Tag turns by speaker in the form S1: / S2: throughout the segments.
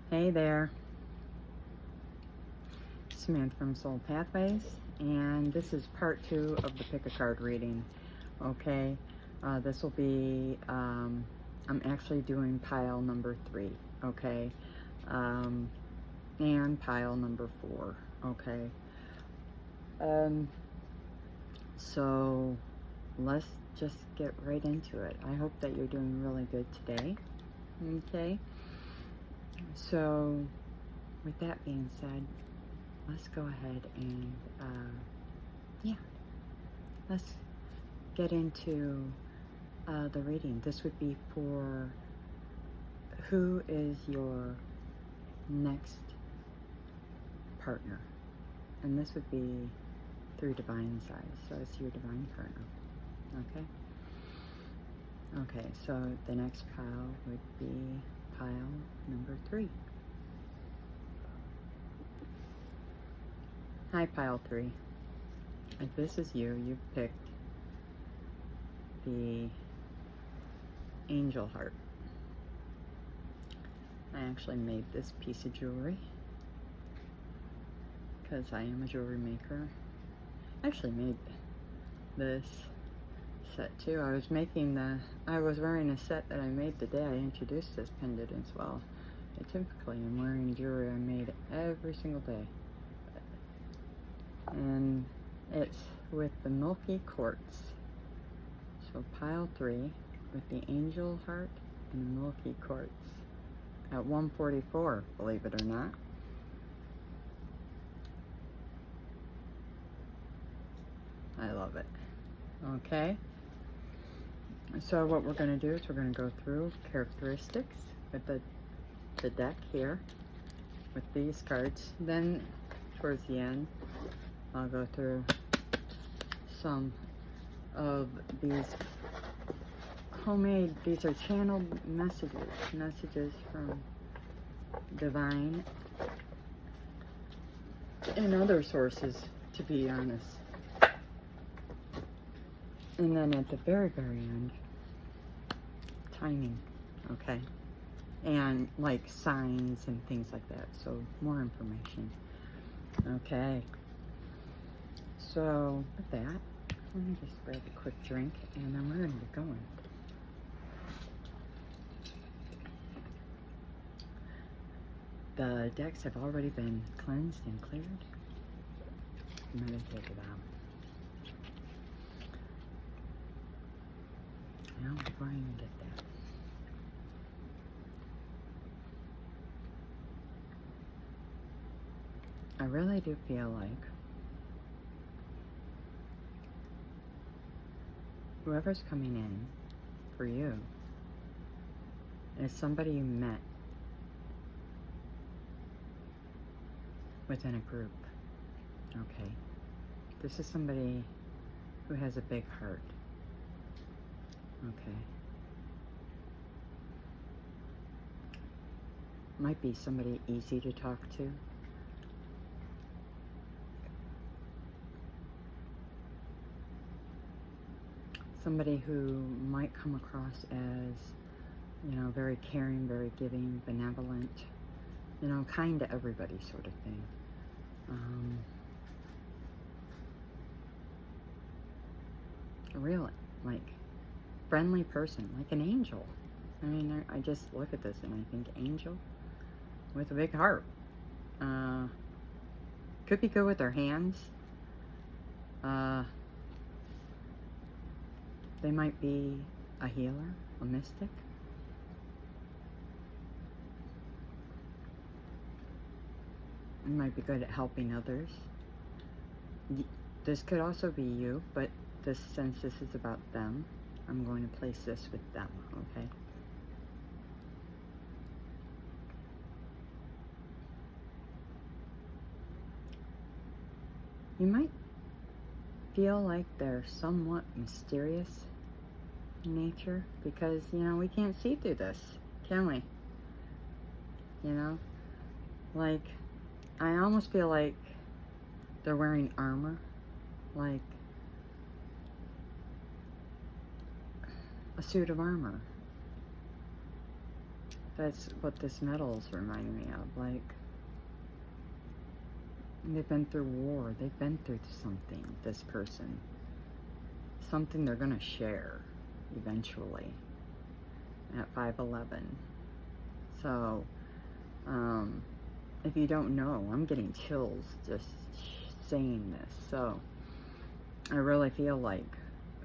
S1: Hey there, Samantha from Soul Pathways, and this is part 2 of the pick a card reading. Okay, this will be, I'm actually doing pile number 3, okay, and pile number 4, okay. So let's just get right into it. I hope that you're doing really good today, okay. So with that being said, let's go ahead and let's get into the reading. This would be for who is your next partner, and this would be through divine size, so it's your divine partner. Okay, so the next pile would be pile number 3. Hi, pile 3. If this is you, you've picked the angel heart. I actually made this piece of jewelry because I am a jewelry maker. I actually made this set too. I was wearing a set that I made the day I introduced this pendant as well. And typically I'm wearing jewelry I made every single day. And it's with the milky quartz. So pile 3 with the angel heart and the milky quartz at 144, believe it or not. I love it. Okay. So what we're going to do is we're going to go through characteristics with the deck here with these cards. Then towards the end, I'll go through some of these homemade, these are channeled messages from divine and other sources, to be honest. And then at the very, very end, timing, okay? And like signs and things like that, so more information. Okay. So with that, let me just grab a quick drink and then we're gonna get going. The decks have already been cleansed and cleared. I'm gonna take it out. Now, before I even get that, I really do feel like whoever's coming in for you is somebody you met within a group. Okay. This is somebody who has a big heart. Okay. Might be somebody easy to talk to. Somebody who might come across as, very caring, very giving, benevolent, kind to everybody sort of thing. A real, friendly person, like an angel. I mean, I just look at this and I think angel with a big heart. Could be good with their hands. They might be a healer, a mystic. They might be good at helping others. This could also be you, but since this is about them, I'm going to place this with them, okay? You might feel like they're somewhat mysterious in nature because, we can't see through this, can we? I almost feel like they're wearing armor, like a suit of armor. That's what this medal is reminding me of. Like, they've been through war. They've been through something, this person. Something they're going to share eventually at 5'11". So, if you don't know, I'm getting chills just saying this. So, I really feel like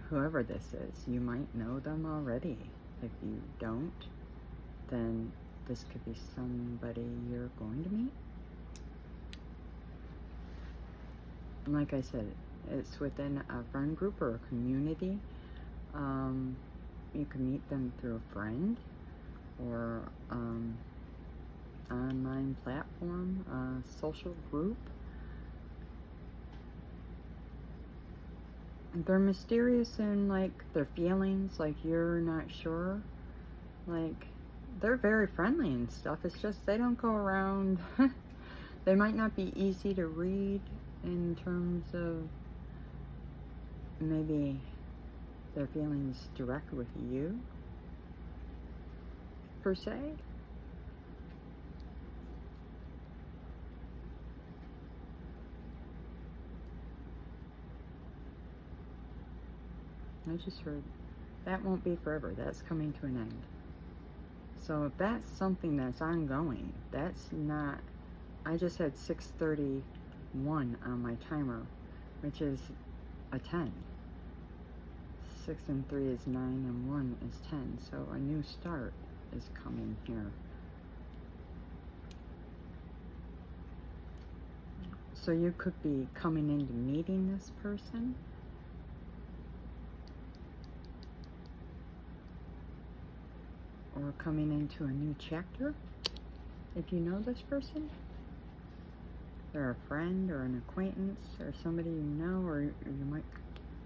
S1: whoever this is, you might know them already. If you don't, then this could be somebody you're going to meet. And like I said, it's within a friend group or a community. You can meet them through a friend or online platform, social group. They're mysterious in like their feelings, like you're not sure. Like, they're very friendly and stuff. It's just they don't go around. They might not be easy to read in terms of maybe their feelings direct with you, per se. I just heard that won't be forever. That's coming to an end. So if that's something that's ongoing, that's not, I just had 6:31 on my timer, which is a 10. 6 and 3 is 9 and 1 is 10. So a new start is coming here. So you could be coming into meeting this person. Or coming into a new chapter, if you know this person. They're a friend or an acquaintance or somebody you know, or you might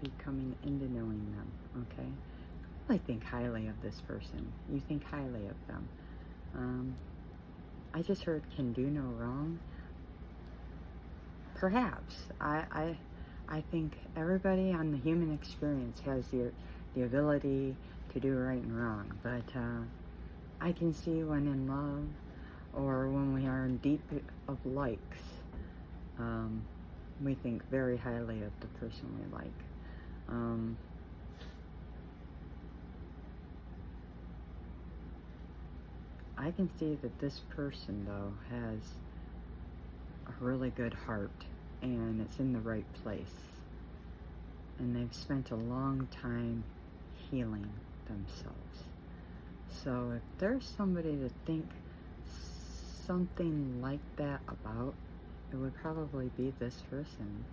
S1: be coming into knowing them, okay? I think highly of this person. You think highly of them. I just heard can do no wrong. Perhaps. I think everybody on the human experience has the ability to do right and wrong, but I can see when in love or when we are in deep of likes, we think very highly of the person we like. I can see that this person, though, has a really good heart and it's in the right place. And they've spent a long time healing themselves. So if there's somebody to think something like that about, it would probably be this person.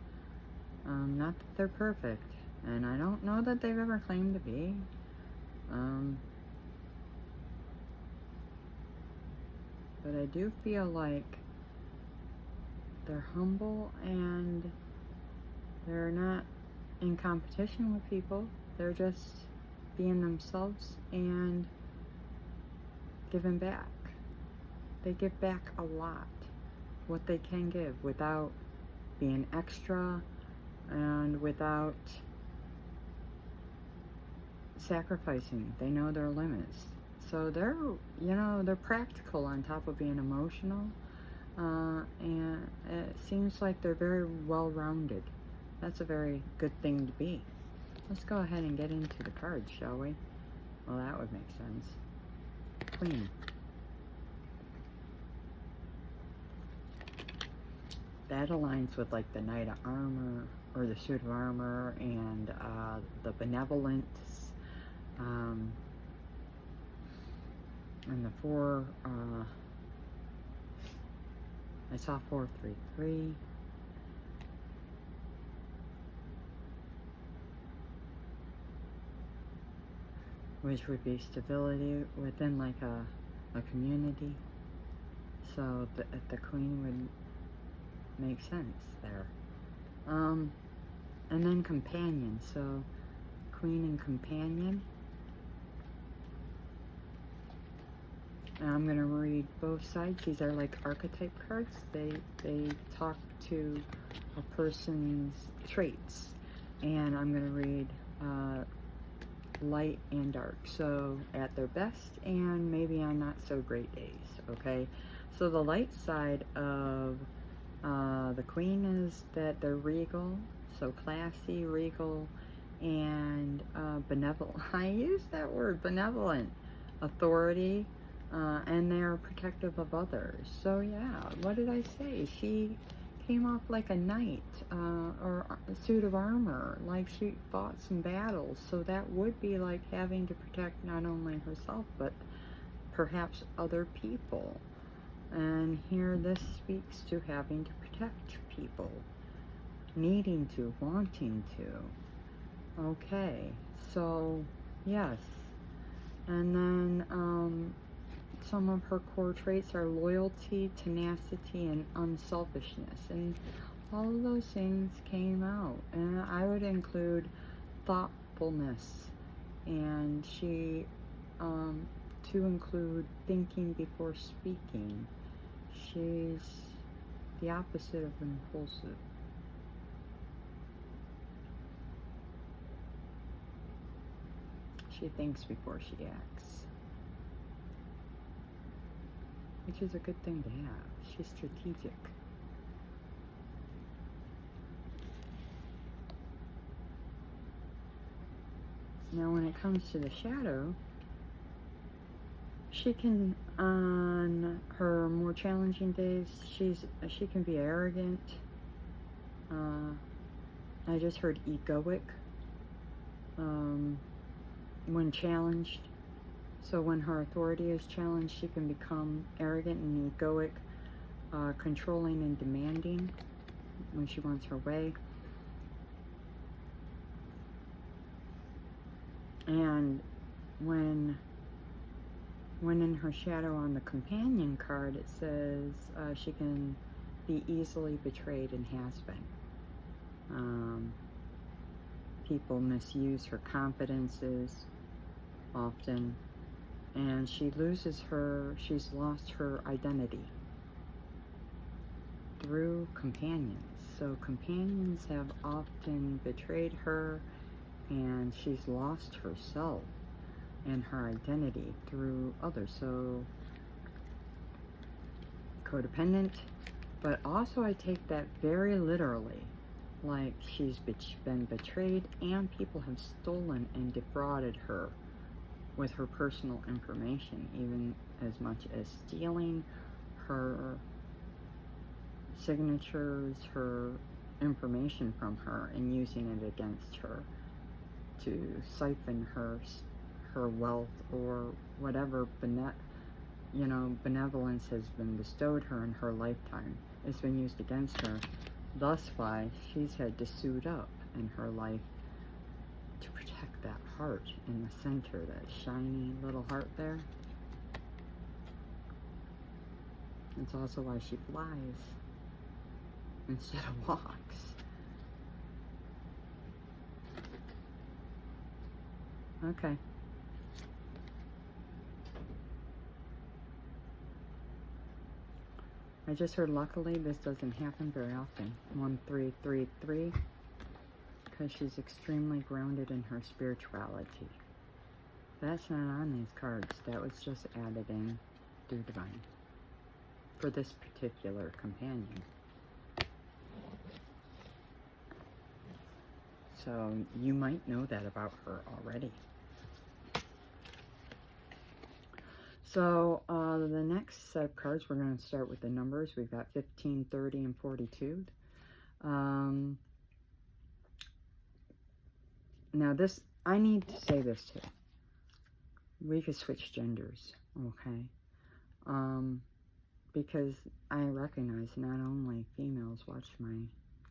S1: Not that they're perfect, and I don't know that they've ever claimed to be. But I do feel like they're humble and they're not in competition with people. They're just being themselves and giving back. They give back a lot, what they can give, without being extra and without sacrificing. They know their limits. So they're, they're practical on top of being emotional. And it seems like they're very well-rounded. That's a very good thing to be. Let's go ahead and get into the cards, shall we? Well, that would make sense. Queen. That aligns with like the Knight of Armor or the Suit of Armor and the Benevolence and the 4. I saw 433. Which would be stability within like a community. So the Queen would make sense there. And then Companion. So Queen and Companion. And I'm going to read both sides. These are like archetype cards. They talk to a person's traits. And I'm going to read light and dark, so at their best and maybe on not so great days. Okay, so the light side of the Queen is that they're regal, so classy, regal, and benevolent. I use that word, benevolent, authority, and they're protective of others. So yeah, what did I say? She came off like a knight, or a suit of armor, like she fought some battles. So that would be like having to protect not only herself, but perhaps other people. And here this speaks to having to protect people, needing to, wanting to. Okay, so yes. And then some of her core traits are loyalty, tenacity, and unselfishness. And all of those things came out. And I would include thoughtfulness. And she, to include thinking before speaking. She's the opposite of impulsive. She thinks before she acts, which is a good thing to have. She's strategic. Now when it comes to the shadow, she can, on her more challenging days, she can be arrogant. I just heard egoic when challenged. So when her authority is challenged, she can become arrogant and egoic, controlling and demanding when she wants her way. And when in her shadow on the companion card, it says she can be easily betrayed and has been. People misuse her confidences often, and she's lost her identity through companions. So companions have often betrayed her, and she's lost herself and her identity through others. So codependent, but also I take that very literally, like she's been betrayed and people have stolen and defrauded her with her personal information, even as much as stealing her signatures, her information from her, and using it against her to siphon her wealth or whatever benevolence has been bestowed her in her lifetime. It's been used against her. Thus why she's had to suit up in her life to protect that heart in the center, that shiny little heart there. It's also why she flies instead of walks. Okay. I just heard luckily this doesn't happen very often. 1333, because she's extremely grounded in her spirituality. That's not on these cards. That was just added in through divine for this particular companion. So you might know that about her already. So the next set of cards, we're going to start with the numbers. We've got 15, 30, and 42. Now this, I need to say this too. We could switch genders, okay? Because I recognize not only females watch my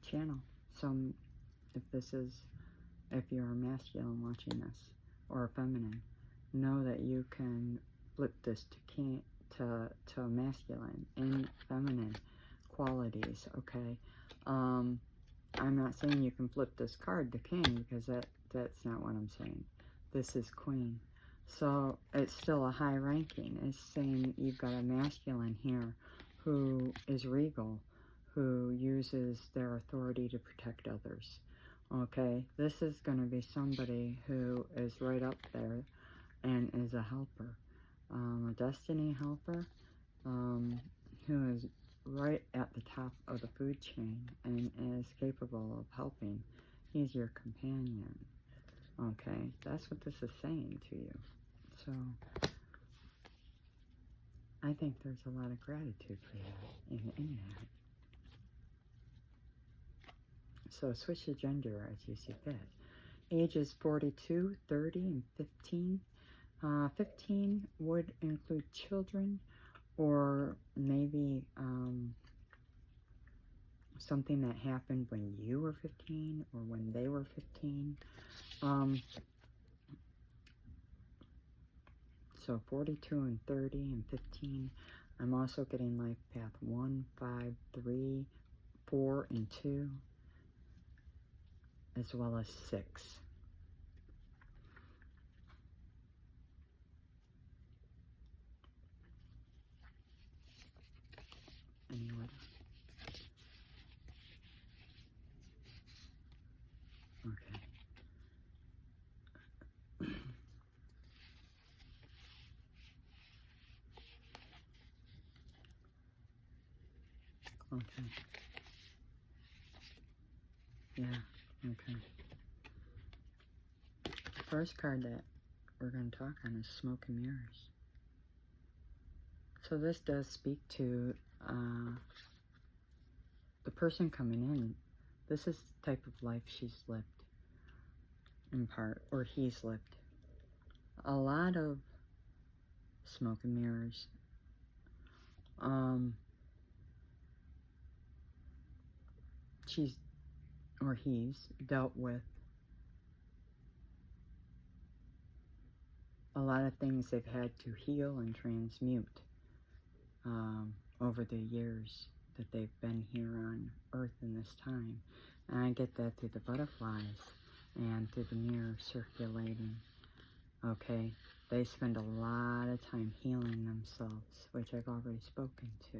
S1: channel. So if you're a masculine watching this, or a feminine, know that you can flip this to masculine and feminine qualities, okay? I'm not saying you can flip this card to king, because that's not what I'm saying. This is queen. So it's still a high ranking. It's saying you've got a masculine here who is regal, who uses their authority to protect others. Okay, this is going to be somebody who is right up there and is a helper, a destiny helper, who is right at the top of the food chain and is capable of helping. He's your companion. Okay, that's what this is saying to you. So, I think there's a lot of gratitude for that in that. So, switch the gender as you see fit. Ages 42, 30, and 15. 15 would include children, or maybe something that happened when you were 15 or when they were 15. So 42 and 30 and 15. I'm also getting life path 1, 5, 3, 4, and 2, as well as 6. Anyway. Okay. Okay. Yeah. Okay. The first card that we're going to talk on is Smoke and Mirrors. So this does speak to the person coming in. This is the type of life she's lived, in part, or he's lived. A lot of smoke and mirrors. She's, or he's, dealt with a lot of things they've had to heal and transmute over the years that they've been here on Earth in this time. And I get that through the butterflies and through the mirror circulating. Okay, they spend a lot of time healing themselves, which I've already spoken to.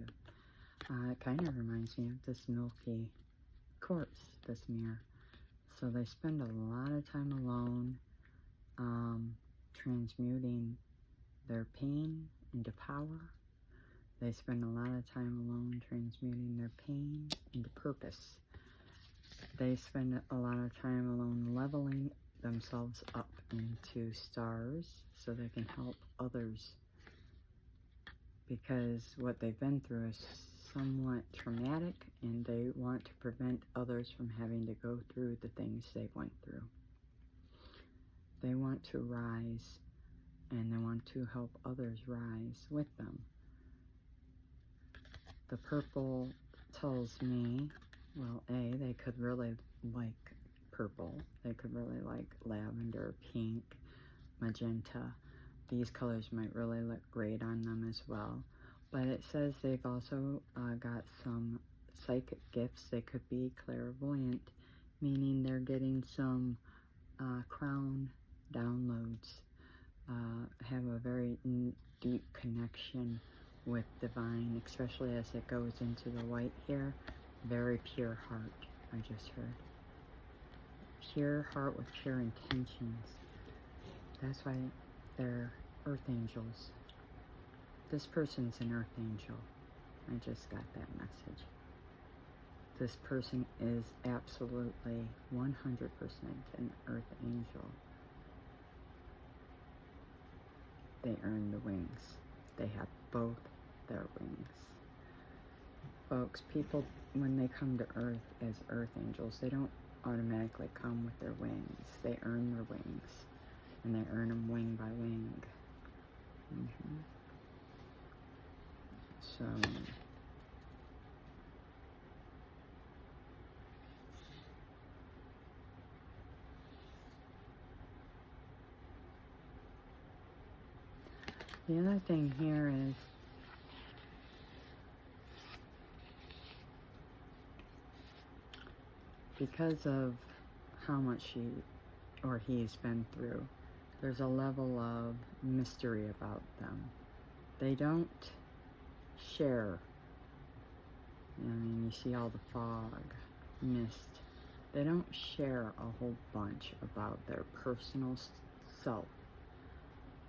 S1: It kind of reminds me of this milky quartz, this mirror. So they spend a lot of time alone, transmuting their pain into power. They spend a lot of time alone transmuting their pain into purpose. They spend a lot of time alone leveling themselves up into stars so they can help others, because what they've been through is somewhat traumatic, and they want to prevent others from having to go through the things they went through. They want to rise, and they want to help others rise with them. The purple tells me, well, A, they could really like purple. They could really like lavender, pink, magenta. These colors might really look great on them as well. But it says they've also got some psychic gifts. They could be clairvoyant, meaning they're getting some crown downloads, have a very deep connection with divine, especially as it goes into the white here. Very pure heart, I just heard. Pure heart with pure intentions. That's why they're earth angels. This person's an earth angel. I just got that message. This person is absolutely 100% an earth angel. They earn the wings. They have both their wings. Folks, people, when they come to Earth as earth angels, they don't automatically come with their wings. They earn their wings, and they earn them wing by wing. So, the other thing here is, because of how much she or he's been through, there's a level of mystery about them. They don't share. I mean, you see all the fog, mist, They don't share a whole bunch about their personal self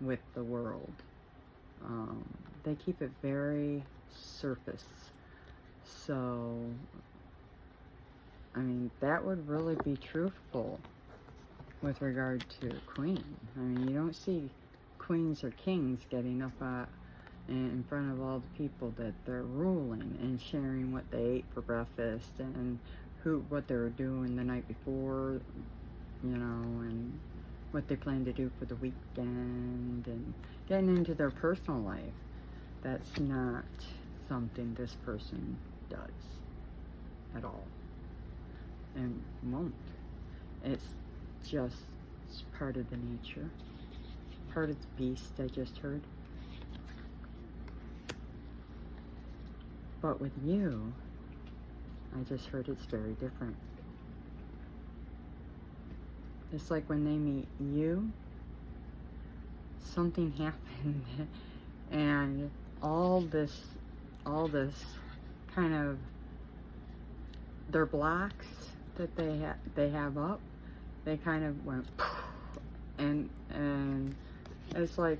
S1: with the world. They keep it very surface. So, I mean, that would really be truthful with regard to a queen. I mean, you don't see queens or kings getting up in front of all the people that they're ruling and sharing what they ate for breakfast and what they were doing the night before, you know, and what they plan to do for the weekend, and getting into their personal life. That's not something this person does at all, and won't. It's just part of the nature, part of the beast, I just heard. But with you, I just heard it's very different. It's like when they meet you, something happened, and all this kind of, their blocks that they have up, they kind of went, and it's like,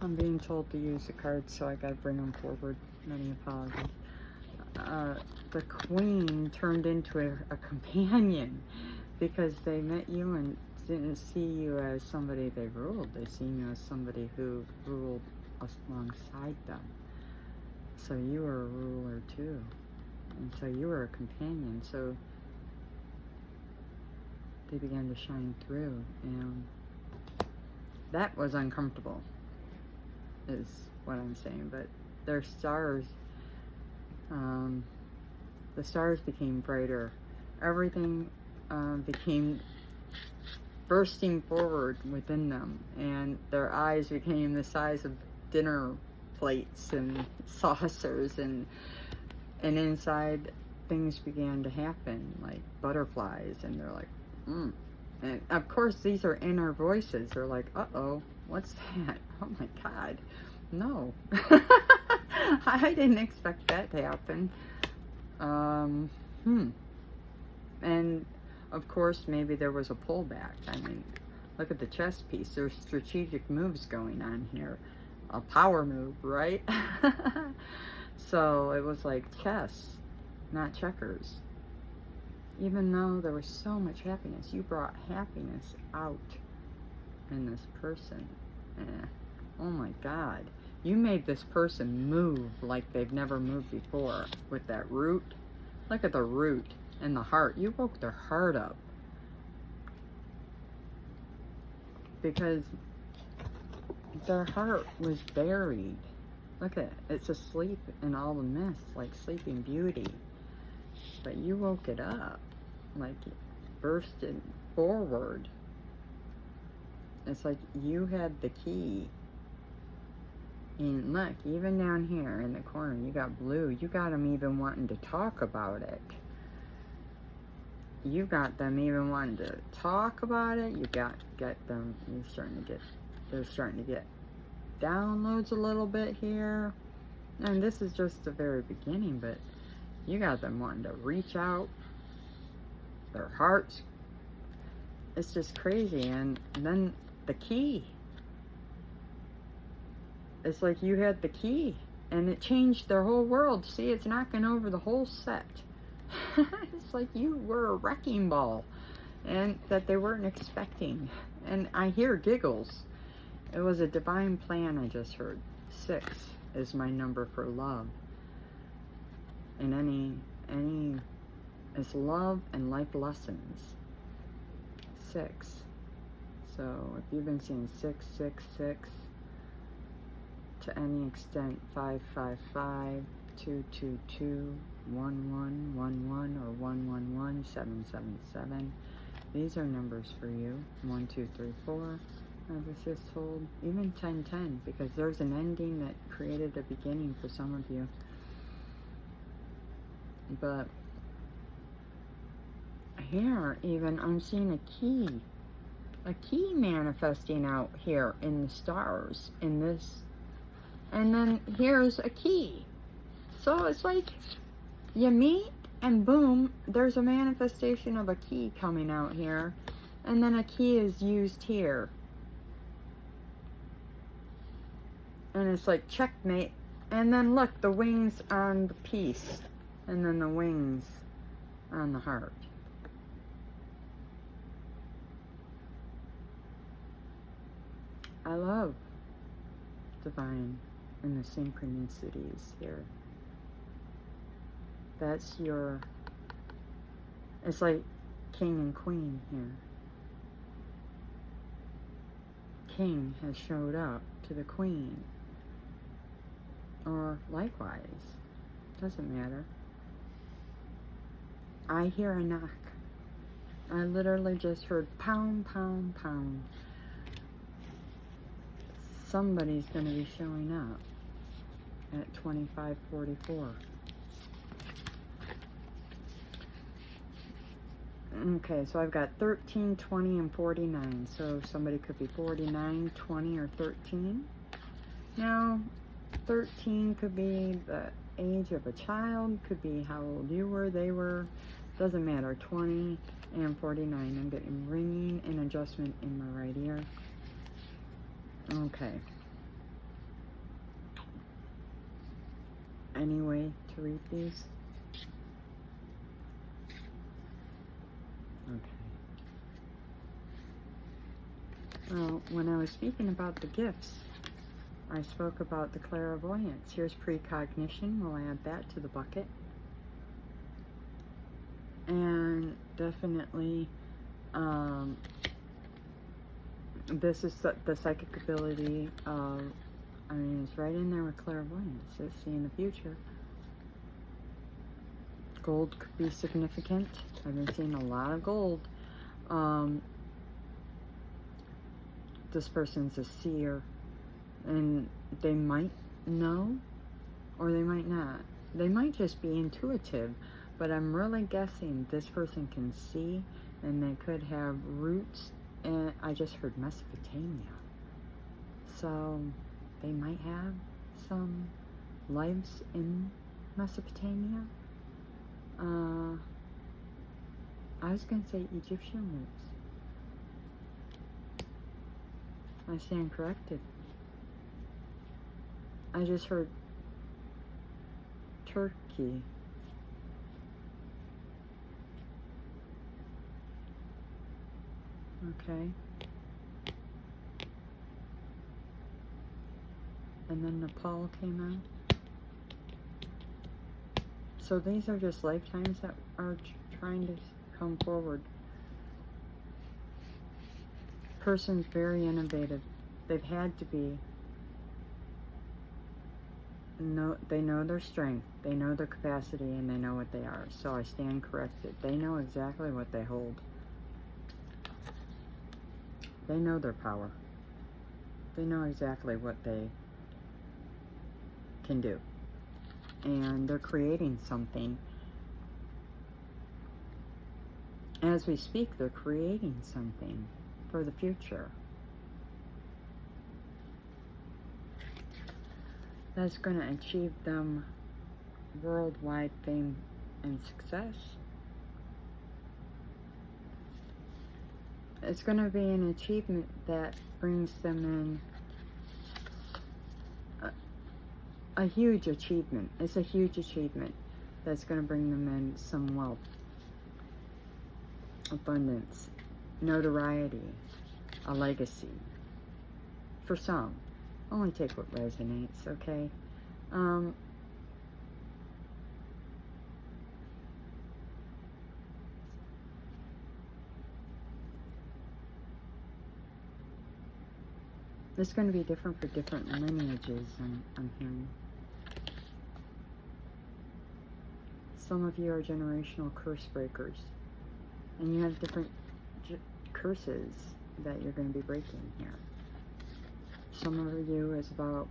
S1: I'm being told to use the cards, so I gotta bring them forward. Many apologies. The queen turned into a companion because they met you and didn't see you as somebody they ruled. They seen you as somebody who ruled alongside them. So you were a ruler too. And so you were a companion. So they began to shine through. And that was uncomfortable, is what I'm saying. But their stars, the stars became brighter. Everything became bursting forward within them, and their eyes became the size of dinner plates and saucers, and inside things began to happen like butterflies, and they're like, and of course these are inner voices. They're like, uh-oh, what's that? Oh my God, no. I didn't expect that to happen. And of course, maybe there was a pullback. I mean, look at the chess piece. There's strategic moves going on here. A power move, right? So it was like chess, not checkers. Even though there was so much happiness, you brought happiness out in this person. Oh my God. You made this person move like they've never moved before with that root. Look at the root and the heart. You woke their heart up. Because their heart was buried. Look at it. It's asleep in all the mist, like Sleeping Beauty. But you woke it up, like it bursted forward. It's like you had the key. And look, even down here in the corner, you got blue. You got them even wanting to talk about it. You got them even wanting to talk about it. You get them. They're starting to get downloads a little bit here. And this is just the very beginning, but you got them wanting to reach out. Their hearts. It's just crazy. And then the key. It's like you had the key, and it changed their whole world. See, it's knocking over the whole set. It's like you were a wrecking ball, and that they weren't expecting. And I hear giggles. It was a divine plan I just heard. 6 is my number for love. And any is love and life lessons. 6. So if you've been seeing 666, to any extent, 555, 222, 1111, or 111, 777. These are numbers for you. 1, 2, 3, 4. I was just told. Even 1010, because there's an ending that created a beginning for some of you. But here, even, I'm seeing a key manifesting out here in the stars, in this. And then here's a key. So it's like you meet And boom, there's a manifestation of a key coming out here. And then a key is used here. And it's like checkmate. And then look, the wings on the piece. And then the wings on the heart. I love divine and the synchronicities here. That's your, it's like king and queen here. King has showed up to the queen. Or likewise. Doesn't matter. I hear a knock. I literally just heard pound, pound, pound. Somebody's going to be showing up at 2544. Okay, so I've got 13, 20, and 49. So somebody could be 49, 20, or 13. Now, 13 could be the age of a child, could be how old you were, they were, doesn't matter. 20 and 49. I'm getting ringing and adjustment in my right ear. Okay. Any way to read these? Okay. Well, when I was speaking about the gifts, I spoke about the clairvoyance. Here's precognition. We'll add that to the bucket. And definitely, this is the psychic ability of, I mean, it's right in there with clairvoyance. It's seeing the future. Gold could be significant. I've been seeing a lot of gold. This person's a seer. And they might know, or they might not. They might just be intuitive, but I'm really guessing this person can see, and they could have roots, and I just heard Mesopotamia. So they might have some lives in Mesopotamia. I was going to say Egyptian roots. I stand corrected. I just heard Turkey. Okay. And then Nepal came out. So these are just lifetimes that are trying to come forward. Person's very innovative. They've had to be. No, they know their strength, they know their capacity, and they know what they are. So I stand corrected. They know exactly what they hold. They know their power. They know exactly what they can do. And they're creating something. As we speak, they're creating something for the future. That's going to achieve them worldwide fame and success. It's going to be an achievement that brings them in a huge achievement. It's a huge achievement that's going to bring them in some wealth, abundance, notoriety, a legacy. For some. Only take what resonates, okay? It's going to be different for different lineages, I'm hearing. Some of you are generational curse breakers, and you have different curses that you're going to be breaking here. Some of you is about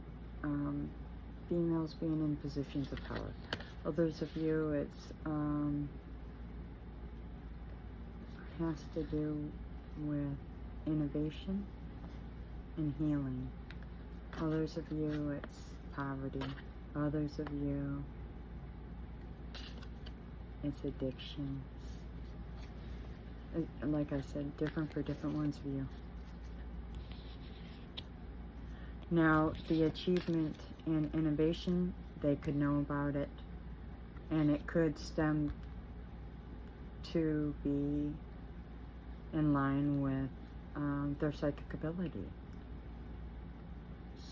S1: females being in positions of power. Others of you, it's has to do with innovation and healing. Others of you, it's poverty. Others of you, It's addictions. Like I said, different for different ones of you. Now, the achievement and innovation, they could know about it, and it could stem to be in line with their psychic ability.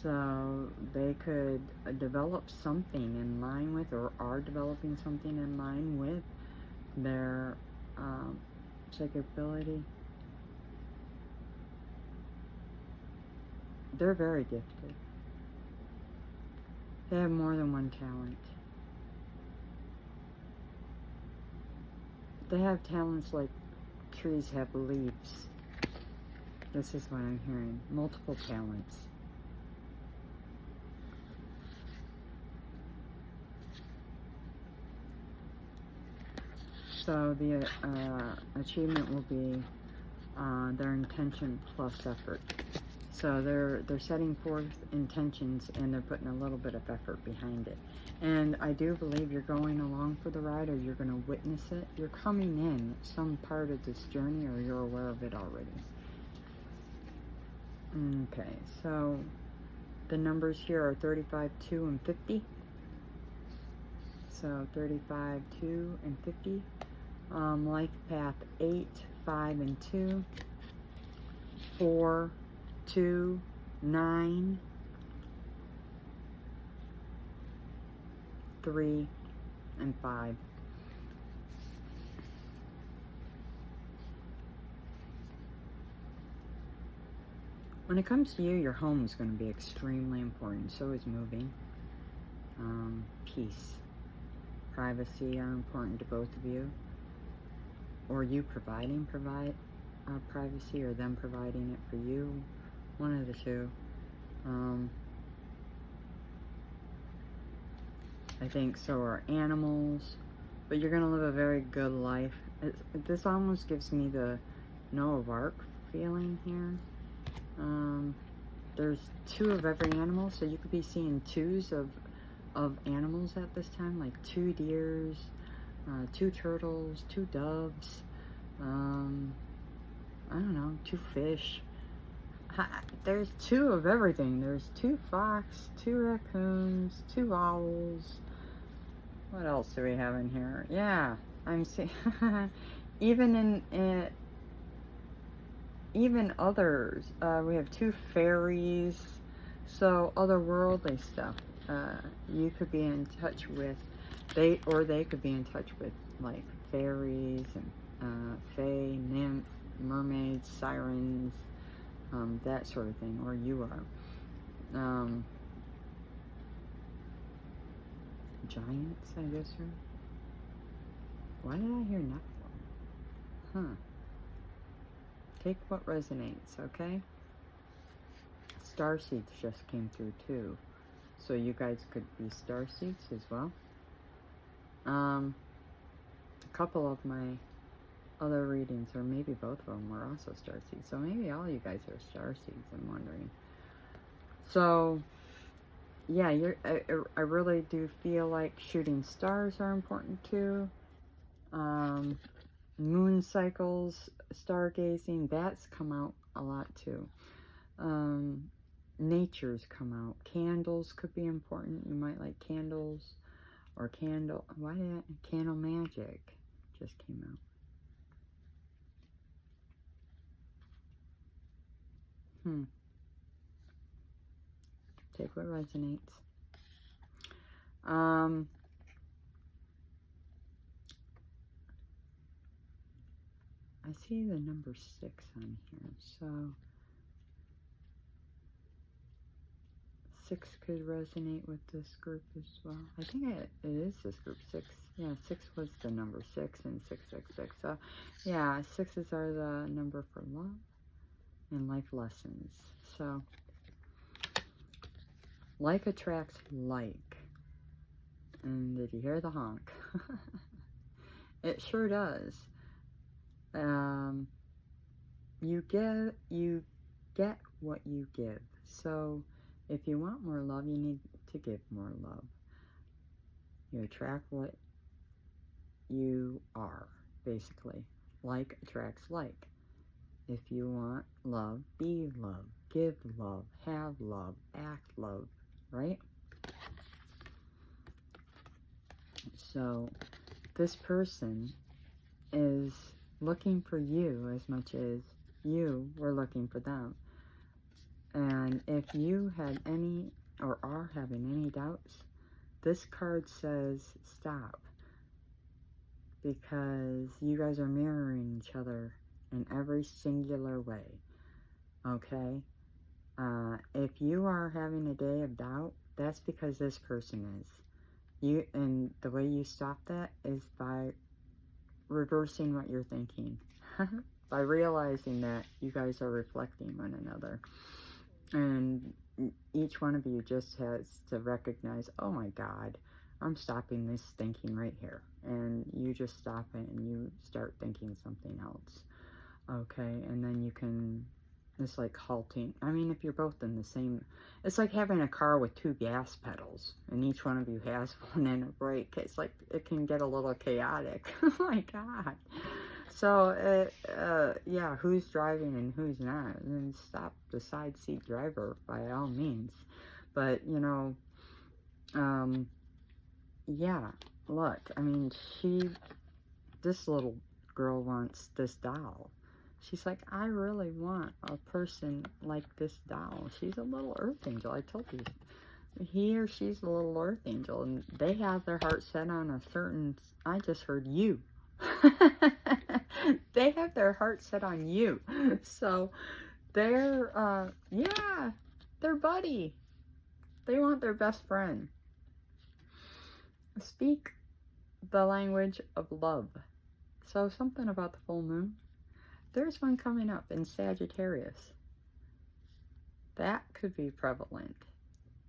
S1: So they could develop something in line with, or are developing something in line with their psychic ability. They're very gifted. They have more than one talent. They have talents like trees have leaves. This is what I'm hearing. Multiple talents. So the achievement will be their intention plus effort. So they're setting forth intentions, and they're putting a little bit of effort behind it. And I do believe you're going along for the ride, or you're going to witness it. You're coming in some part of this journey, or you're aware of it already. Okay, so the numbers here are 35, 2, and 50. So 35, 2, and 50. Life path 8, 5, and 2. 4, 2, 9, 3, and 5. When it comes to you, your home is going to be extremely important. So is moving. Peace, privacy are important to both of you. Or you providing privacy, or them providing it for you. One of the two. I think so are animals. But you're going to live a very good life. This almost gives me the Noah of Ark feeling here. There's 2 of every animal, so you could be seeing 2s of animals at this time, like 2 deers, 2 turtles, 2 doves, I don't know, 2 fish. There's 2 of everything. There's 2 fox, 2 raccoons, 2 owls. What else do we have in here? Yeah, I'm seeing even even others. We have 2 fairies, so otherworldly stuff. You could be in touch with, they could be in touch with like fairies and fae, nymph, mermaids, sirens, that sort of thing, or you are. Giants, I guess, or why did I hear Nephilim? Huh. Take what resonates, okay? Starseeds just came through too. So you guys could be starseeds as well. A couple of my other readings, or maybe both of them, were also starseeds. So maybe all you guys are starseeds, I'm wondering. So, yeah, I really do feel like shooting stars are important too. Moon cycles, stargazing, that's come out a lot too. Nature's come out. Candles could be important. You might like candles, or candle magic just came out. Take what resonates. I see the number 6 on here, so 6 could resonate with this group as well. I think it is this group, 6. Yeah, 6 was the number 6, and 666. So, yeah, 6s are the number for love and life lessons. So, like attracts like. And did you hear the honk? It sure does. You get what you give. So if you want more love, you need to give more love. You attract what you are, basically. Like attracts like. If you want love, be love, give love, have love, act love, right? So this person is looking for you as much as you were looking for them. And if you had any or are having any doubts, this card says stop, because you guys are mirroring each other in every singular way. Okay? If you are having a day of doubt, that's because this person is. And the way you stop that is by reversing what you're thinking. By realizing that you guys are reflecting one another. And each one of you just has to recognize, oh my God, I'm stopping this thinking right here. And you just stop it and you start thinking something else. Okay, and then you can, it's like halting. I mean, if you're both in the same, it's like having a car with two gas pedals, and each one of you has one and a brake. It's like, it can get a little chaotic. Oh my God. So, yeah, who's driving and who's not? And then stop the side seat driver by all means. But, you know, yeah, look, I mean, this little girl wants this doll. She's like, I really want a person like this doll. She's a little earth angel. I told you. He or she's a little earth angel. And they have their heart set on a certain... I just heard you. They have their heart set on you. So they're, yeah, they're buddy. They want their best friend. Speak the language of love. So something about the full moon. There's one coming up in Sagittarius. That could be prevalent.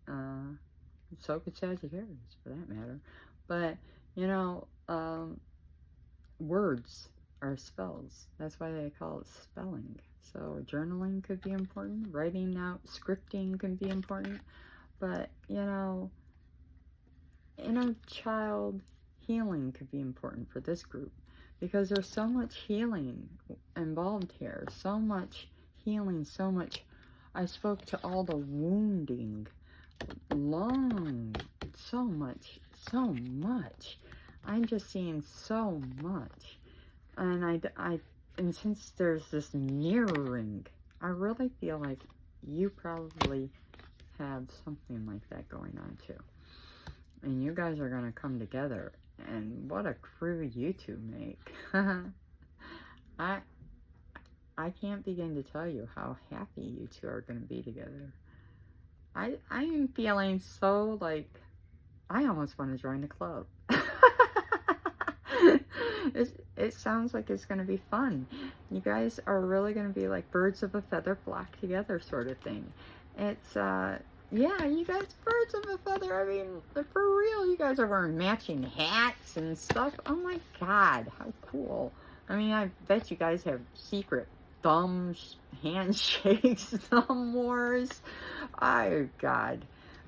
S1: So could Sagittarius, for that matter. But, you know, words are spells. That's why they call it spelling. So journaling could be important. Writing out, scripting can be important. But, you know, inner child healing could be important for this group. Because there's so much healing involved here. So much healing, so much. I spoke to all the wounding. So much. I'm just seeing so much. And and since there's this mirroring, I really feel like you probably have something like that going on too. And you guys are going to come together. And what a crew you two make. I can't begin to tell you how happy you two are going to be together. I am feeling so like, I almost want to join the club. It sounds like it's going to be fun. You guys are really going to be like birds of a feather flock together sort of thing. It's, yeah, you guys, birds of a feather. I mean, for real, you guys are wearing matching hats and stuff. Oh my God, how cool. I mean, I bet you guys have secret handshakes, thumb wars. Oh God.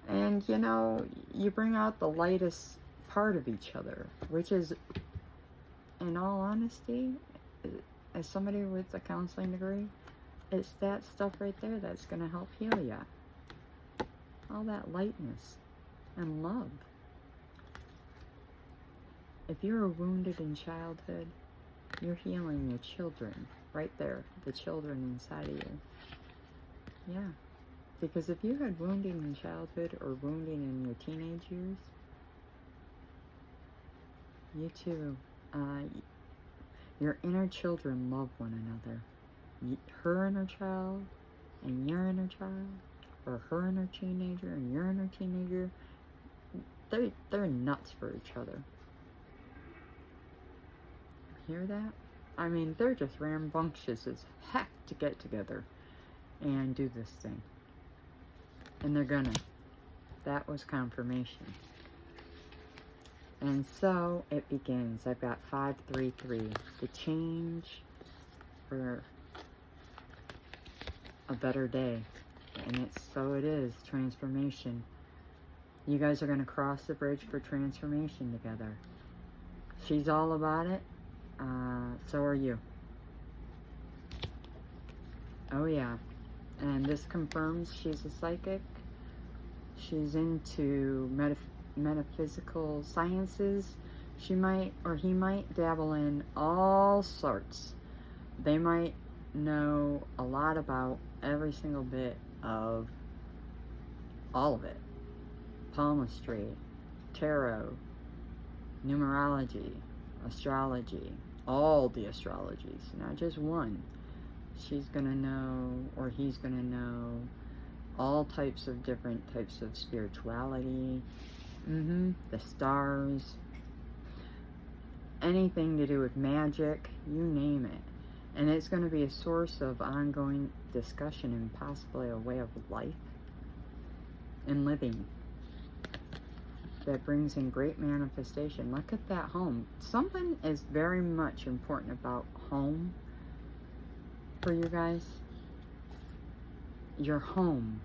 S1: And you know, you bring out the lightest part of each other, which is, in all honesty, as somebody with a counseling degree, it's that stuff right there that's going to help heal you. All that lightness and love. If you were wounded in childhood, you're healing your children right there, the children inside of you. Yeah. Because if you had wounding in childhood or wounding in your teenage years, you too, your inner children love one another. Her inner child and your inner child, or her inner teenager and your inner teenager, they're nuts for each other. Hear that? I mean, they're just rambunctious as heck to get together and do this thing. And they're gonna. That was confirmation. And so it begins. I've got 533. The change for a better day. And so it is. Transformation. You guys are going to cross the bridge for transformation together. She's all about it. So are you. Oh yeah. And this confirms she's a psychic. She's into metaphysical sciences. She might, or he might, dabble in all sorts. They might know a lot about every single bit of all of it. Palmistry, tarot, numerology, astrology, all the astrologies, not just one. She's gonna know, or he's gonna know, all types of different types of spirituality, the stars, anything to do with magic, you name it. And it's going to be a source of ongoing discussion and possibly a way of life and living that brings in great manifestation. Look at that home. Something is very much important about home for you guys. Your home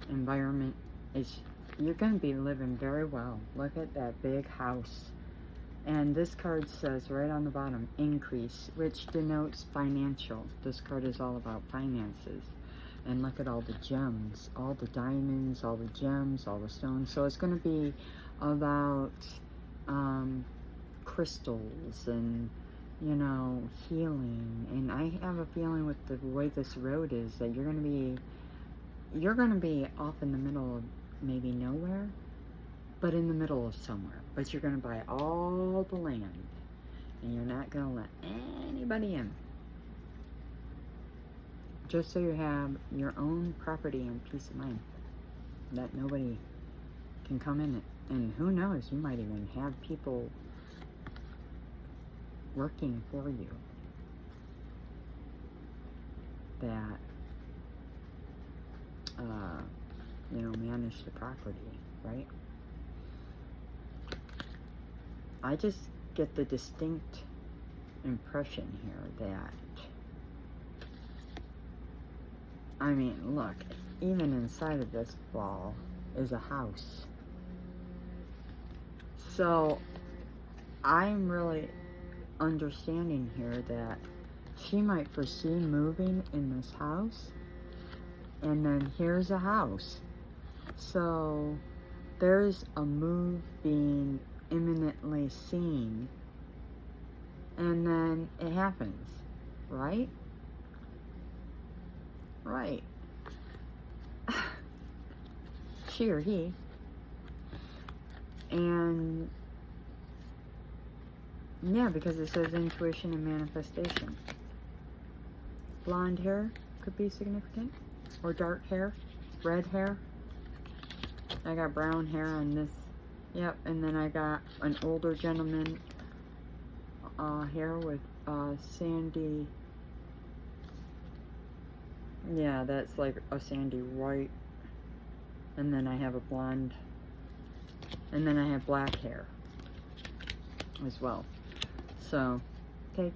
S1: environment is, you're going to be living very well. Look at that big house. And this card says right on the bottom, increase, which denotes financial. This card is all about finances. And look at all the gems, all the diamonds, all the gems, all the stones. So it's going to be about crystals and, you know, healing. And I have a feeling with the way this road is that you're going to be off in the middle of maybe nowhere, but in the middle of somewhere. But you're going to buy all the land, and you're not going to let anybody in. Just so you have your own property and peace of mind, that nobody can come in it. And who knows, you might even have people working for you that you know, manage the property, right? I just get the distinct impression here that, I mean, look, even inside of this ball is a house. So I'm really understanding here that she might foresee moving in this house, and then here's a house. So there's a move being imminently seen, and then it happens, right? Right. She or he. And yeah, because it says intuition and manifestation. Blonde hair could be significant, or dark hair, red hair. I got brown hair on this. Yep, and then I got an older gentleman hair with sandy. Yeah, that's like a sandy white. And then I have a blonde. And then I have black hair as well. So, take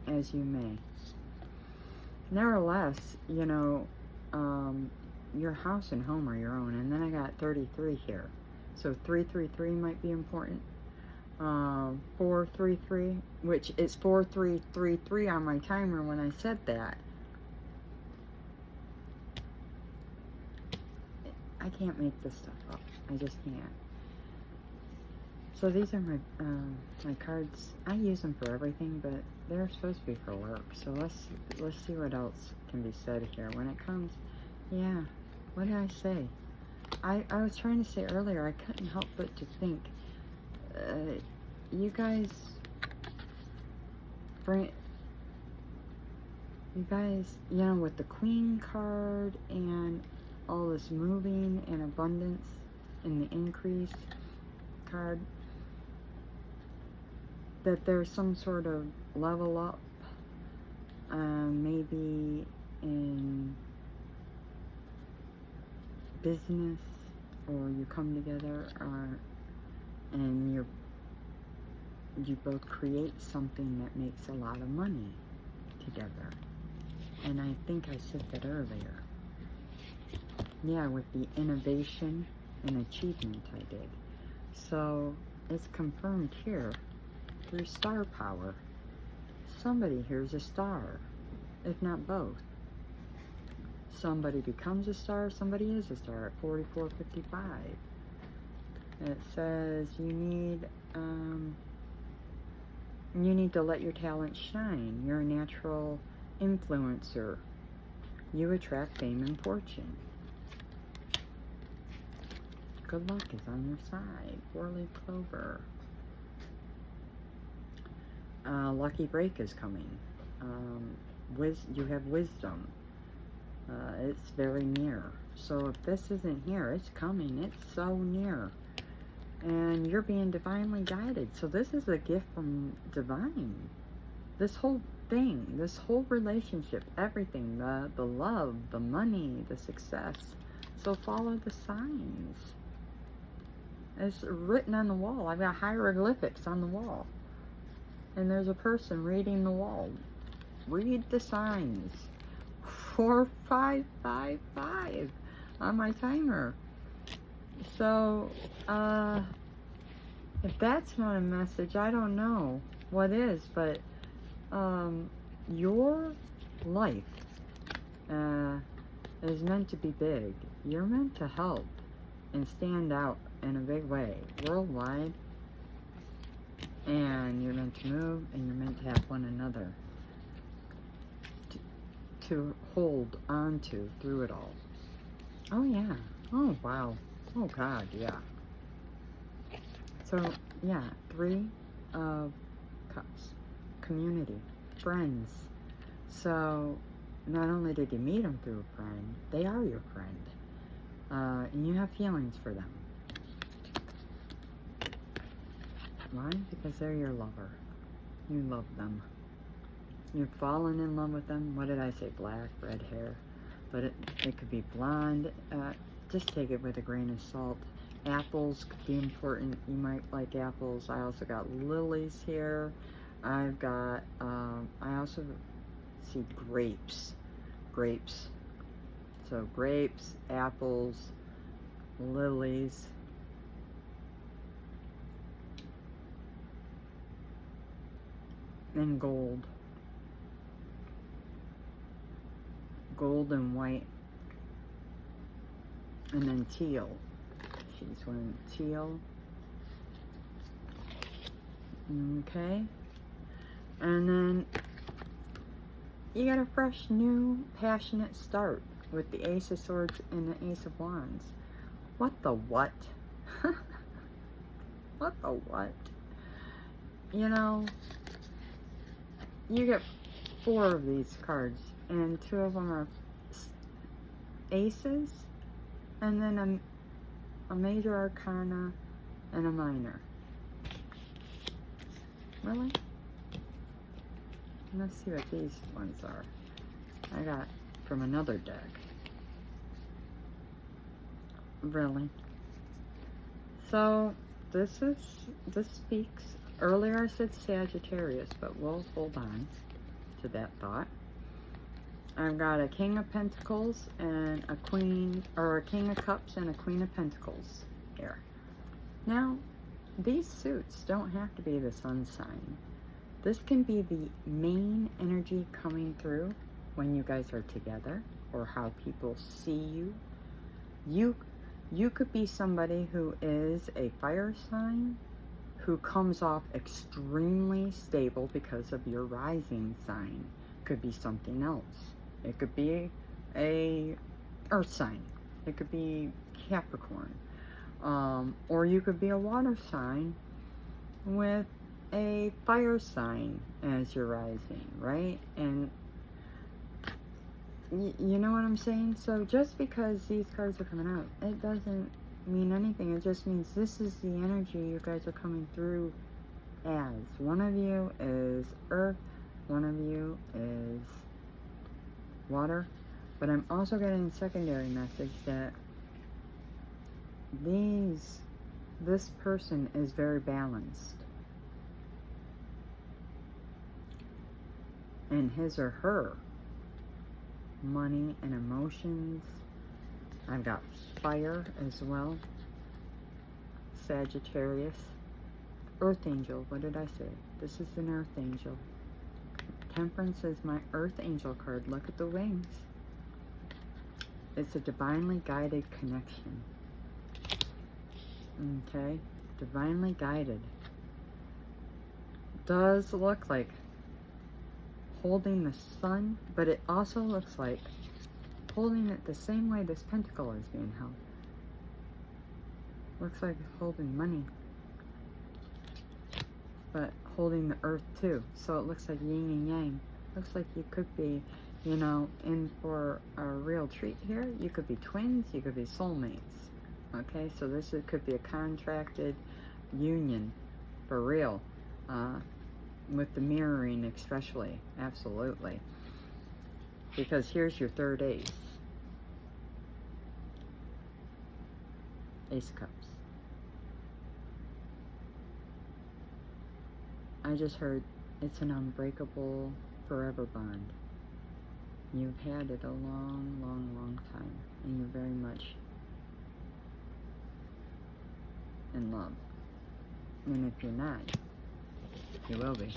S1: as you may. Nevertheless, you know, your house and home are your own. And then I got 33 here. So 333 might be important. 433, which is 4333 on my timer when I said that. I can't make this stuff up. I just can't. So these are my my cards. I use them for everything, but they're supposed to be for work. So let's see what else can be said here when it comes. Yeah, what did I say? I was trying to say earlier, I couldn't help but to think, you guys, you know, with the Queen card and all this moving and abundance and the increase card, that there's some sort of level up, maybe in business, or you come together, and you both create something that makes a lot of money together. And I think I said that earlier. Yeah, with the innovation and achievement I did. So it's confirmed here through star power. Somebody here's a star, if not both. Somebody becomes a star, somebody is a star at 44:55. It says you need to let your talent shine. You're a natural influencer. You attract fame and fortune. Good luck is on your side. 4-leaf clover. Lucky break is coming. You have wisdom. It's very near. So if this isn't here, it's coming. It's so near. And you're being divinely guided. So this is a gift from divine. This whole thing, this whole relationship, everything, the love, the money, the success. So follow the signs. It's written on the wall. I've got hieroglyphics on the wall. And there's a person reading the wall. Read the signs. 4555 on my timer. So, if that's not a message, I don't know what is, but your life is meant to be big. You're meant to help and stand out in a big way, worldwide, and you're meant to move, and you're meant to have one another to hold on to through it all. Oh yeah. Oh wow. Oh God, yeah. So yeah, 3 of Cups. Community. Friends. So not only did you meet them through a friend, they are your friend. And you have feelings for them. Why? Because they're your lover. You love them. You've fallen in love with them. What did I say? Black, red hair. But it could be blonde. Just take it with a grain of salt. Apples could be important. You might like apples. I also got lilies here. I've got, I also see grapes. Grapes. So grapes, apples, lilies. And gold. Gold and white. And then teal. She's wearing teal. Okay. And then you got a fresh, new, passionate start with the Ace of Swords and the Ace of Wands. What the what? What the what? You know, you get 4 of these cards, and 2 of them are aces, and then a major arcana and a minor. Really? Let's see what these ones are. I got from another deck. Really? So this speaks. Earlier I said Sagittarius, but we'll hold on to that thought. I've got a King of Pentacles and a Queen, or a King of Cups and a Queen of Pentacles here. Now, these suits don't have to be the sun sign. This can be the main energy coming through when you guys are together, or how people see you. You could be somebody who is a fire sign, who comes off extremely stable because of your rising sign. Could be something else. It could be a earth sign. It could be Capricorn. Or you could be a water sign with a fire sign as your rising, right? And you know what I'm saying? So just because these cards are coming out, it doesn't mean anything. It just means this is the energy you guys are coming through as. One of you is earth, one of you is water, but I'm also getting a secondary message that this person is very balanced in his or her money and emotions. I've got fire as well, Sagittarius, Earth angel. What did I say? This is an earth angel. Temperance is my earth angel card. Look at the wings. It's a divinely guided connection. Okay? Divinely guided. Does look like holding the sun, but it also looks like holding it the same way this pentacle is being held. Looks like holding money, but holding the earth too. So it looks like yin and yang. Looks like you could be, you know, in for a real treat here. You could be twins, you could be soulmates. Okay, so this could be a contracted union for real. With the mirroring especially, absolutely. Because here's your third ace. Ace of Cups. I just heard it's an unbreakable forever bond. You've had it a long, long, long time, and you're very much in love. And if you're not, you will be.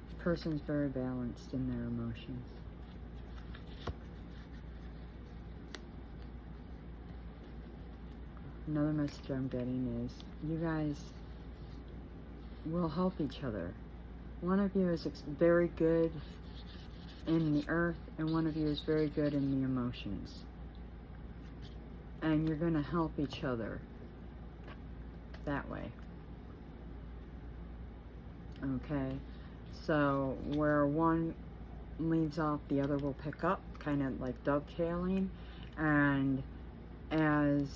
S1: The person's very balanced in their emotions. Another message I'm getting is you guys will help each other. One of you is very good in the earth, and one of you is very good in the emotions. And you're going to help each other that way. Okay? So where one leaves off, the other will pick up, kind of like dovetailing, and as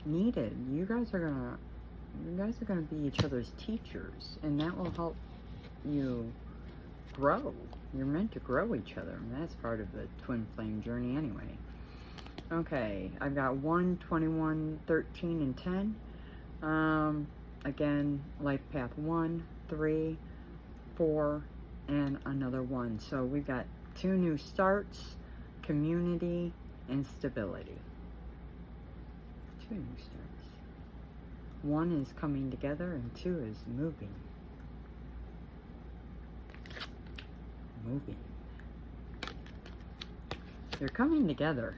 S1: needed, you guys are gonna be each other's teachers, and that will help you grow. You're meant to grow each other, and that's part of the twin flame journey anyway. Okay, I've got 1, 21, 13, and 10. Again, life path 1, 3, 4, and another 1. So we've got 2 new starts, community, and stability. 2 new starts. 1 is coming together, and 2 is moving. Moving. They're coming together.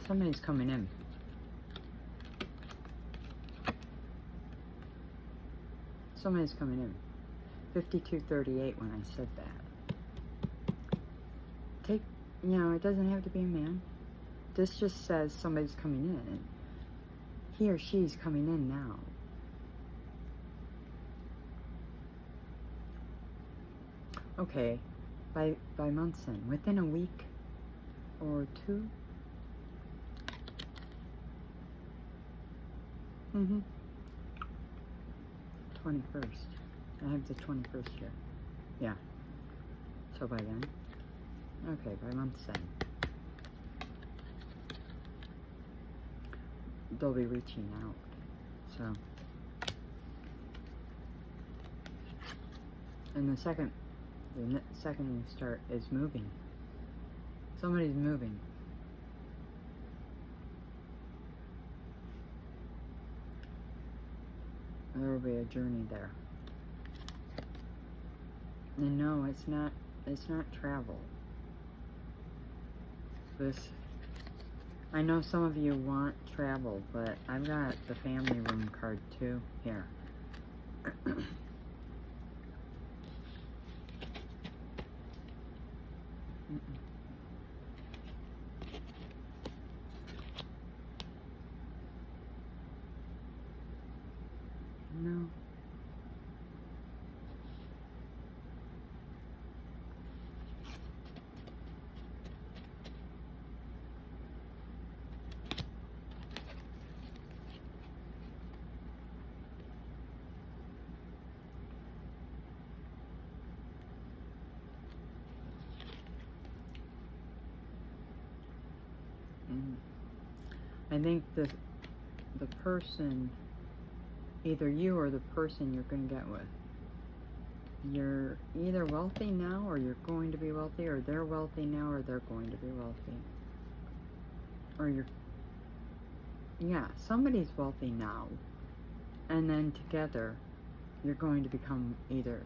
S1: Somebody's coming in. Somebody's coming in. 5238 when I said that. You know, it doesn't have to be a man. This just says somebody's coming in. He or she's coming in now. Okay, by month's end, within a week or 2. 21st. I have the 21st here. Yeah. So by then. Okay, by month's end. They'll be reaching out. So. And the second you start is moving. Somebody's moving. There will be a journey there. And no, it's not travel. I know some of you want travel, but I've got the family room card too here. No. I think the person, either you or the person you're going to get with, you're either wealthy now, or you're going to be wealthy, or they're wealthy now, or they're going to be wealthy. Or yeah, somebody's wealthy now. And then together, you're going to become either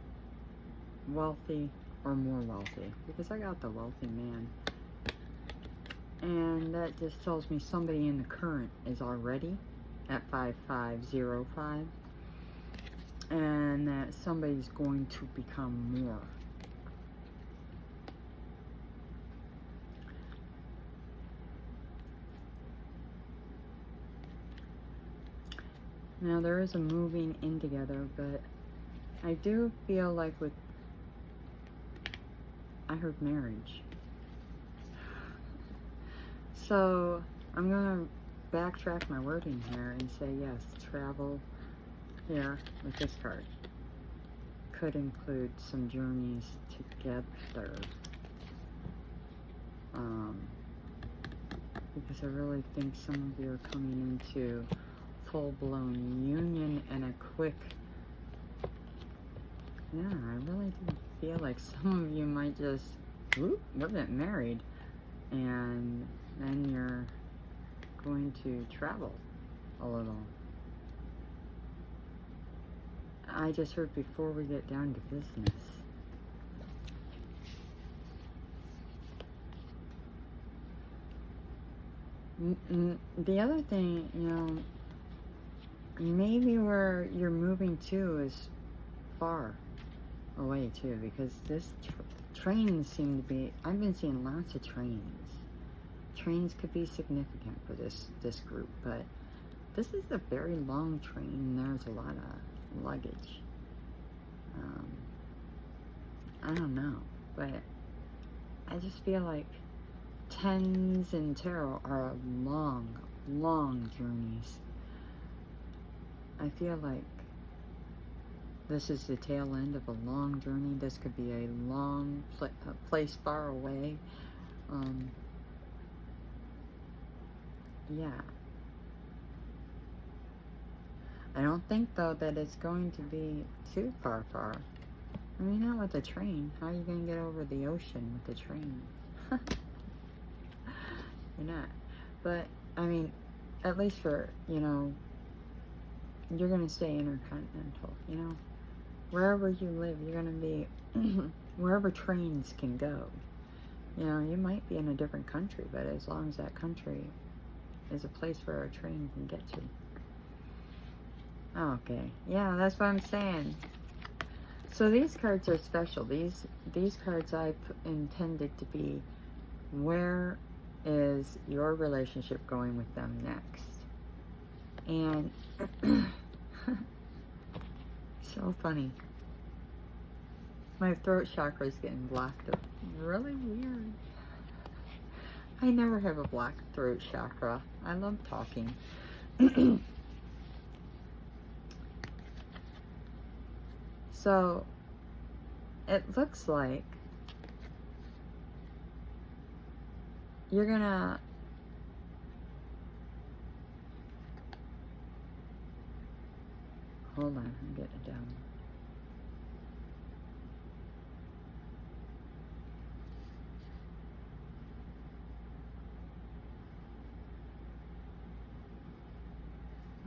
S1: wealthy or more wealthy. Because I got the wealthy man. And that just tells me somebody in the current is already at 5505. And that somebody's going to become more. Now there is a moving in together, but I do feel like I heard marriage. So I'm going to backtrack my wording here and say yes, travel here with this card could include some journeys together. Because I really think some of you are coming into full-blown union and a quick, yeah, I really do feel like some of you might just get married, and then you're going to travel a little. I just heard before we get down to business. The other thing, you know, maybe where you're moving to is far away too, because this trains seem to be, I've been seeing lots of trains. Trains could be significant for this group, but this is a very long train and there's a lot of luggage. I don't know, but I just feel like tens and tarot are long, long journeys. I feel like this is the tail end of a long journey. This could be a long place far away. Yeah. I don't think, though, that it's going to be too far. I mean, not with a train. How are you going to get over the ocean with a train? You're not. But, I mean, at least for, you know, you're going to stay intercontinental, you know? Wherever you live, you're going to be, wherever trains can go. You know, you might be in a different country, but as long as that country is a place where a train can get to. Okay, yeah, that's what I'm saying. So these cards are special. These cards I've intended to be, where is your relationship going with them next? And so funny. My throat chakra is getting blocked up. Really weird. I never have a blocked throat chakra. I love talking. So, it looks like you're gonna hold on, I'm getting it down.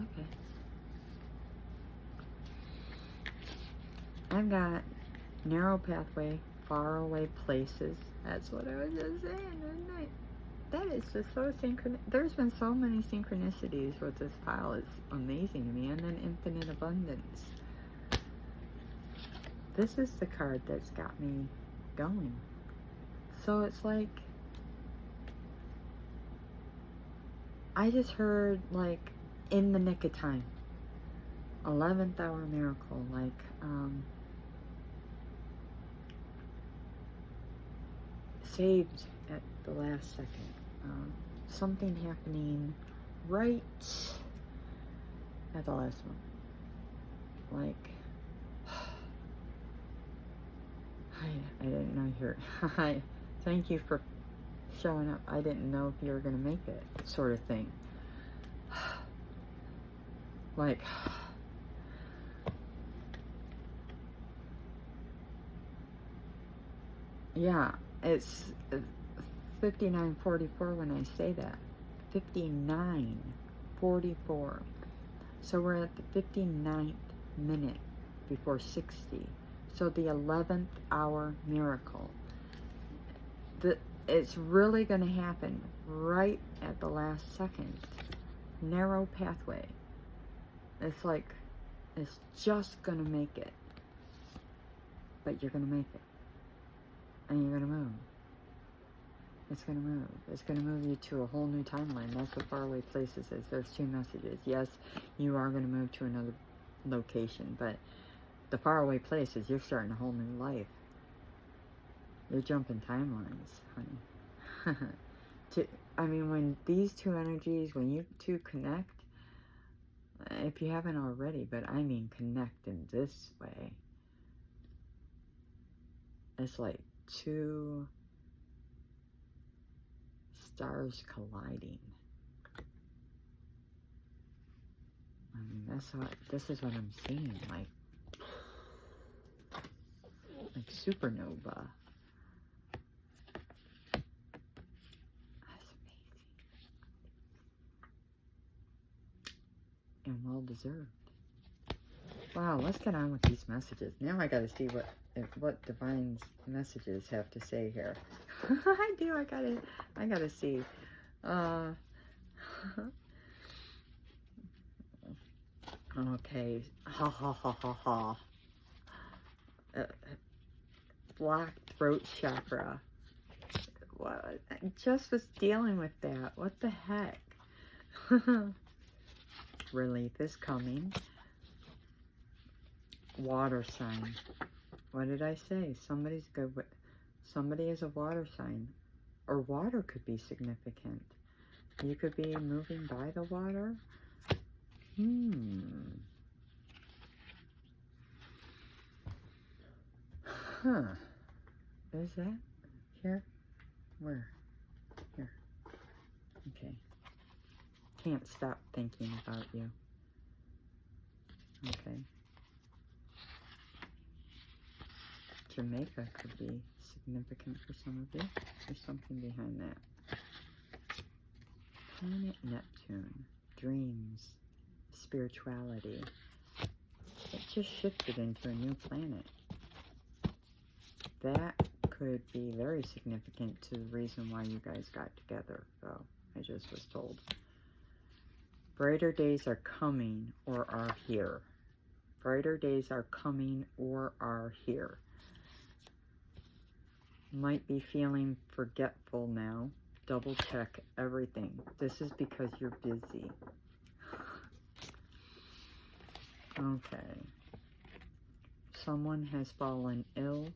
S1: Okay. I've got narrow pathway, far away places. That's what I was just saying, isn't it? That is just so synchronous. There's been so many synchronicities with this pile. It's amazing to me. And then infinite abundance. This is the card that's got me going. So it's like, I just heard, like, in the nick of time. 11th hour miracle. Like, saved at the last second. Something happening right at the last one. Like, I didn't know you're, hi, thank you for showing up. I didn't know if you were going to make it, sort of thing. Like, Yeah, it's 59:44 when I say that. 59:44. So we're at the 59th minute before 60. So the 11th hour miracle. It's really going to happen right at the last second. Narrow pathway. It's like, it's just going to make it. But you're going to make it. And you're going to move. It's going to move. It's going to move you to a whole new timeline. That's what faraway places is. There's two messages. Yes, you are going to move to another location, but the faraway place is you're starting a whole new life. You're jumping timelines, honey. I mean, when these two energies, when you two connect, if you haven't already, but I mean connect in this way, it's like two stars colliding. I mean, this is what I'm seeing, like supernova. That's amazing. And well deserved. Wow, let's get on with these messages. Now I gotta see what Divine's messages have to say here. I do, I gotta see. Okay, ha ha ha ha ha. Black throat chakra. What? I just was dealing with that. What the heck? Relief is coming. Water sign. What did I say? Somebody's good with. Somebody is a water sign, or water could be significant. You could be moving by the water. Huh. Is that here? Where? Here. Okay. Can't stop thinking about you. Okay. Jamaica could be significant for some of you. There's something behind that. Planet Neptune. Dreams. Spirituality. It just shifted into a new planet. That could be very significant to the reason why you guys got together, though. I just was told. Brighter days are coming or are here. Brighter days are coming or are here. Might be feeling forgetful now. Double check everything. This is because you're busy. Okay. Someone has fallen ill.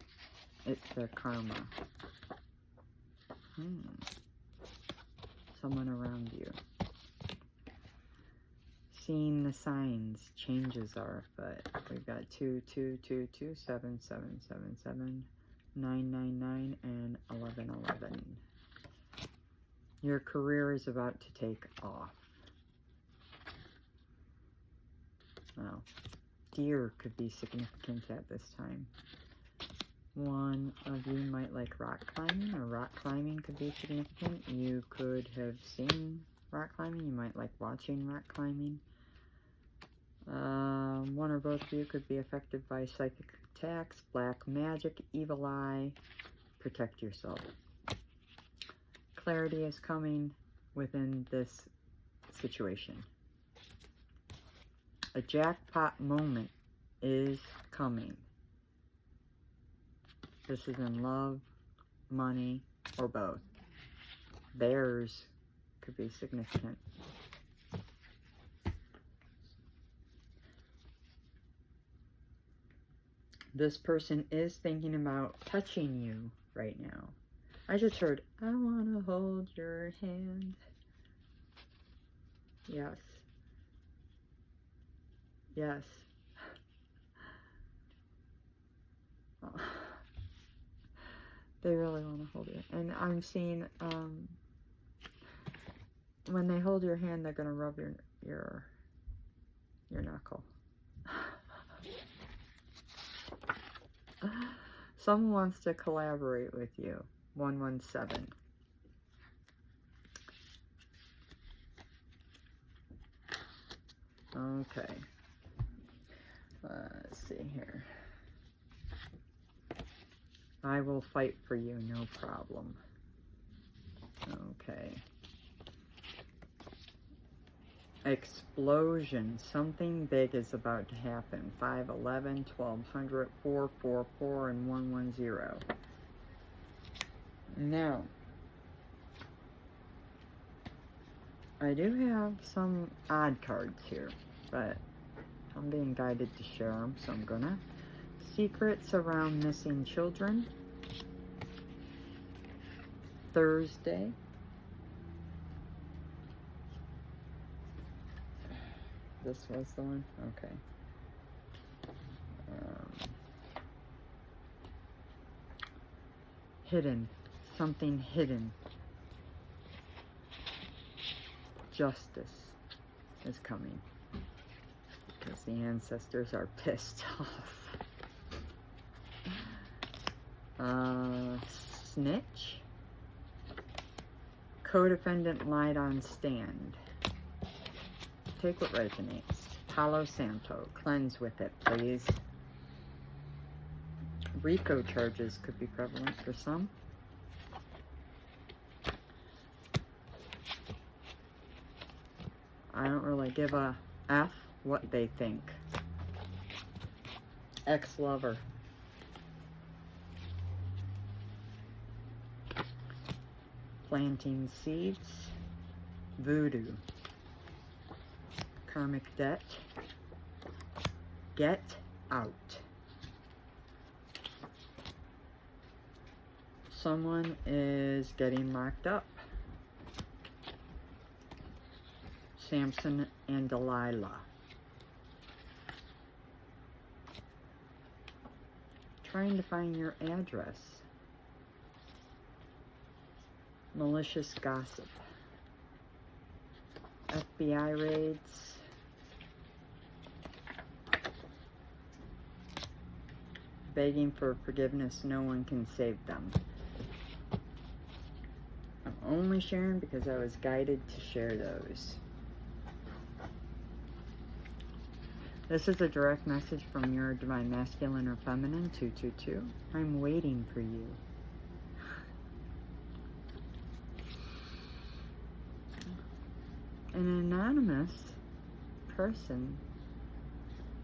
S1: It's their karma. Someone around you. Seeing the signs, changes are afoot. We've got 2, 2, 2, 2, 7, 7, 7, 7, 9, 9, 9, and 11, 11. Your career is about to take off. Wow. Deer could be significant at this time. One of you might like rock climbing, or rock climbing could be significant. You could have seen rock climbing. You might like watching rock climbing. One or both of you could be affected by psychic attacks, black magic, evil eye. Protect yourself. Clarity is coming within this situation. A jackpot moment is coming. This is in love, money, or both. Theirs could be significant. This person is thinking about touching you right now. I just heard, I want to hold your hand. Yes. Yes. Oh. They really want to hold you. And I'm seeing, when they hold your hand, they're going to rub your knuckle. Someone wants to collaborate with you. 117. Okay. Let's see here. I will fight for you, no problem. Okay. Explosion. Something big is about to happen. 511, 1200, 444, and 110. Now, I do have some odd cards here, but I'm being guided to share them, so I'm gonna. Secrets around missing children. Thursday. This was the one? Okay. Hidden. Something hidden. Justice is coming. Because the ancestors are pissed off. Snitch. Codependent lied on stand. Take what resonates. Palo Santo. Cleanse with it, please. RICO charges could be prevalent for some. I don't really give a F what they think. Ex-lover. Planting seeds. Voodoo. Karmic debt. Get out. Someone is getting locked up. Samson and Delilah. Trying to find your address. Malicious gossip. FBI raids. Begging for forgiveness, no one can save them. I'm only sharing because I was guided to share those. This is a direct message from your divine masculine or feminine, 222. I'm waiting for you. An anonymous person.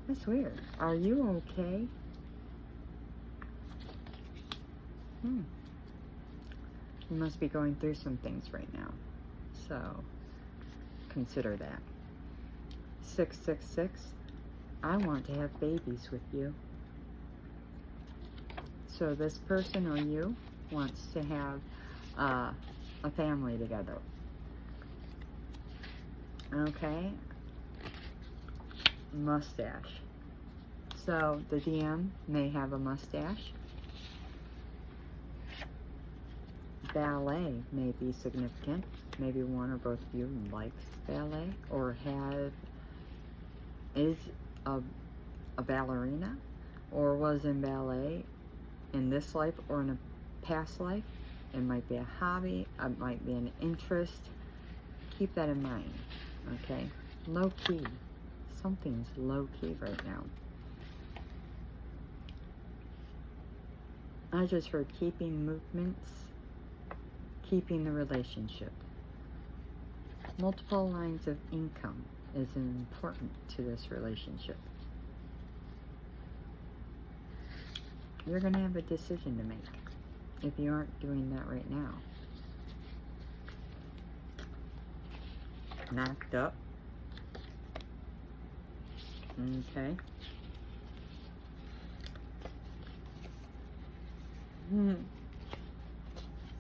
S1: That's weird. Are you okay? You must be going through some things right now. So, consider that. 666. I want to have babies with you. So this person or you wants to have a family together. Okay? Mustache. So the DM may have a mustache. Ballet may be significant. Maybe one or both of you likes ballet or is a ballerina or was in ballet in this life or in a past life. It might be a hobby, it might be an interest. Keep that in mind, okay? Low key. Something's low key right now. I just heard keeping movements, keeping the relationship. Multiple lines of income is important to this relationship. You're going to have a decision to make if you aren't doing that right now. Knocked up. Okay.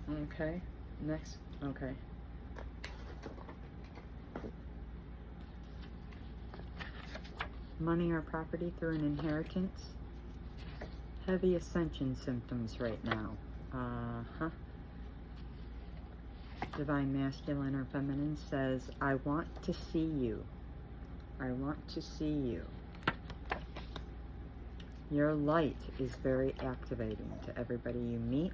S1: Okay. Next. Okay. Money or property through an inheritance. Heavy ascension symptoms right now. Divine masculine or feminine says, I want to see you. I want to see you. Your light is very activating to everybody you meet.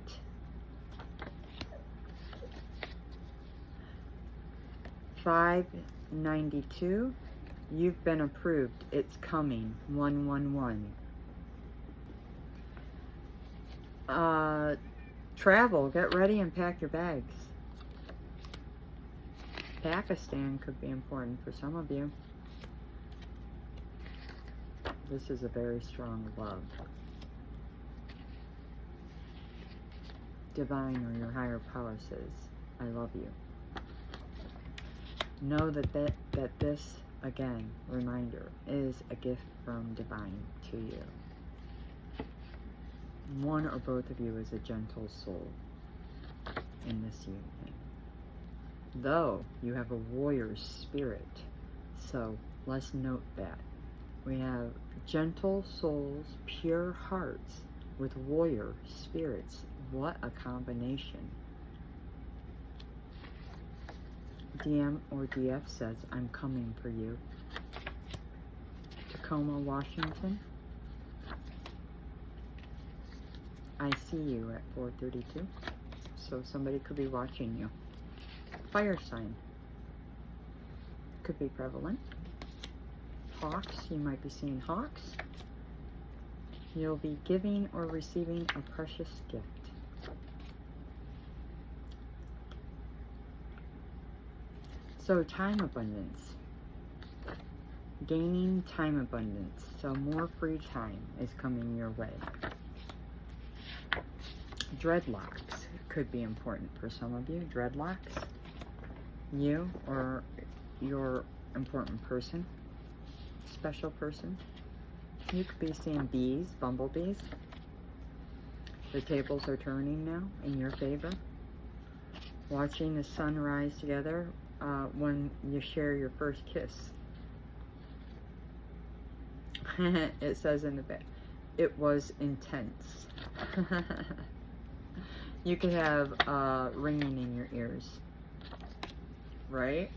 S1: $5.92. You've been approved. It's coming. 111. Travel. Get ready and pack your bags. Pakistan could be important for some of you. This is a very strong love. Divine or your higher power says, I love you. Know that this, again, reminder, is a gift from divine to you. One or both of you is a gentle soul in this union. Though you have a warrior spirit, so let's note that. We have gentle souls, pure hearts with warrior spirits. What a combination. DM or DF says, I'm coming for you. Tacoma, Washington. I see you at 4:32. So somebody could be watching you. Fire sign. Could be prevalent. Hawks, you might be seeing hawks. You'll be giving or receiving a precious gift. So time abundance. Gaining time abundance. So more free time is coming your way. Dreadlocks could be important for some of you. Dreadlocks. You or your important person. Special person. You could be seeing bees, bumblebees. The tables are turning now in your favor. Watching the sun rise together when you share your first kiss. It says in the back, it was intense. You could have ringing in your ears, right?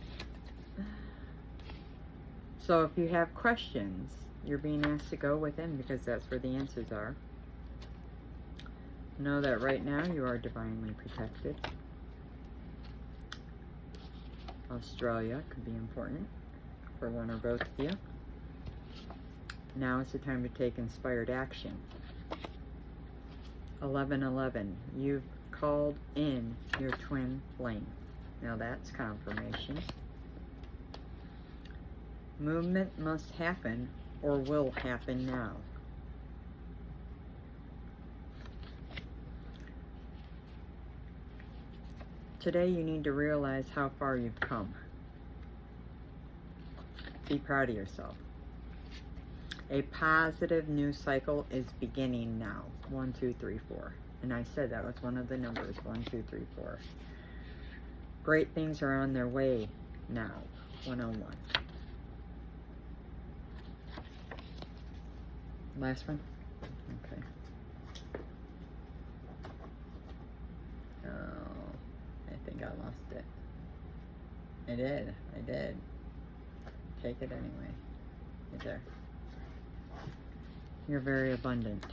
S1: So if you have questions, you're being asked to go within because that's where the answers are. Know that right now you are divinely protected. Australia could be important for one or both of you. Now is the time to take inspired action. 1111, you've called in your twin flame. Now that's confirmation. Movement must happen or will happen now. Today you need to realize how far you've come. Be proud of yourself. A positive new cycle is beginning now. 1, 2, 3, 4. And I said that was one of the numbers. 1, 2, 3, 4. Great things are on their way now. 101. Last one? Okay. Oh, I think I lost it. I did. Take it anyway. Right there. You're very abundant.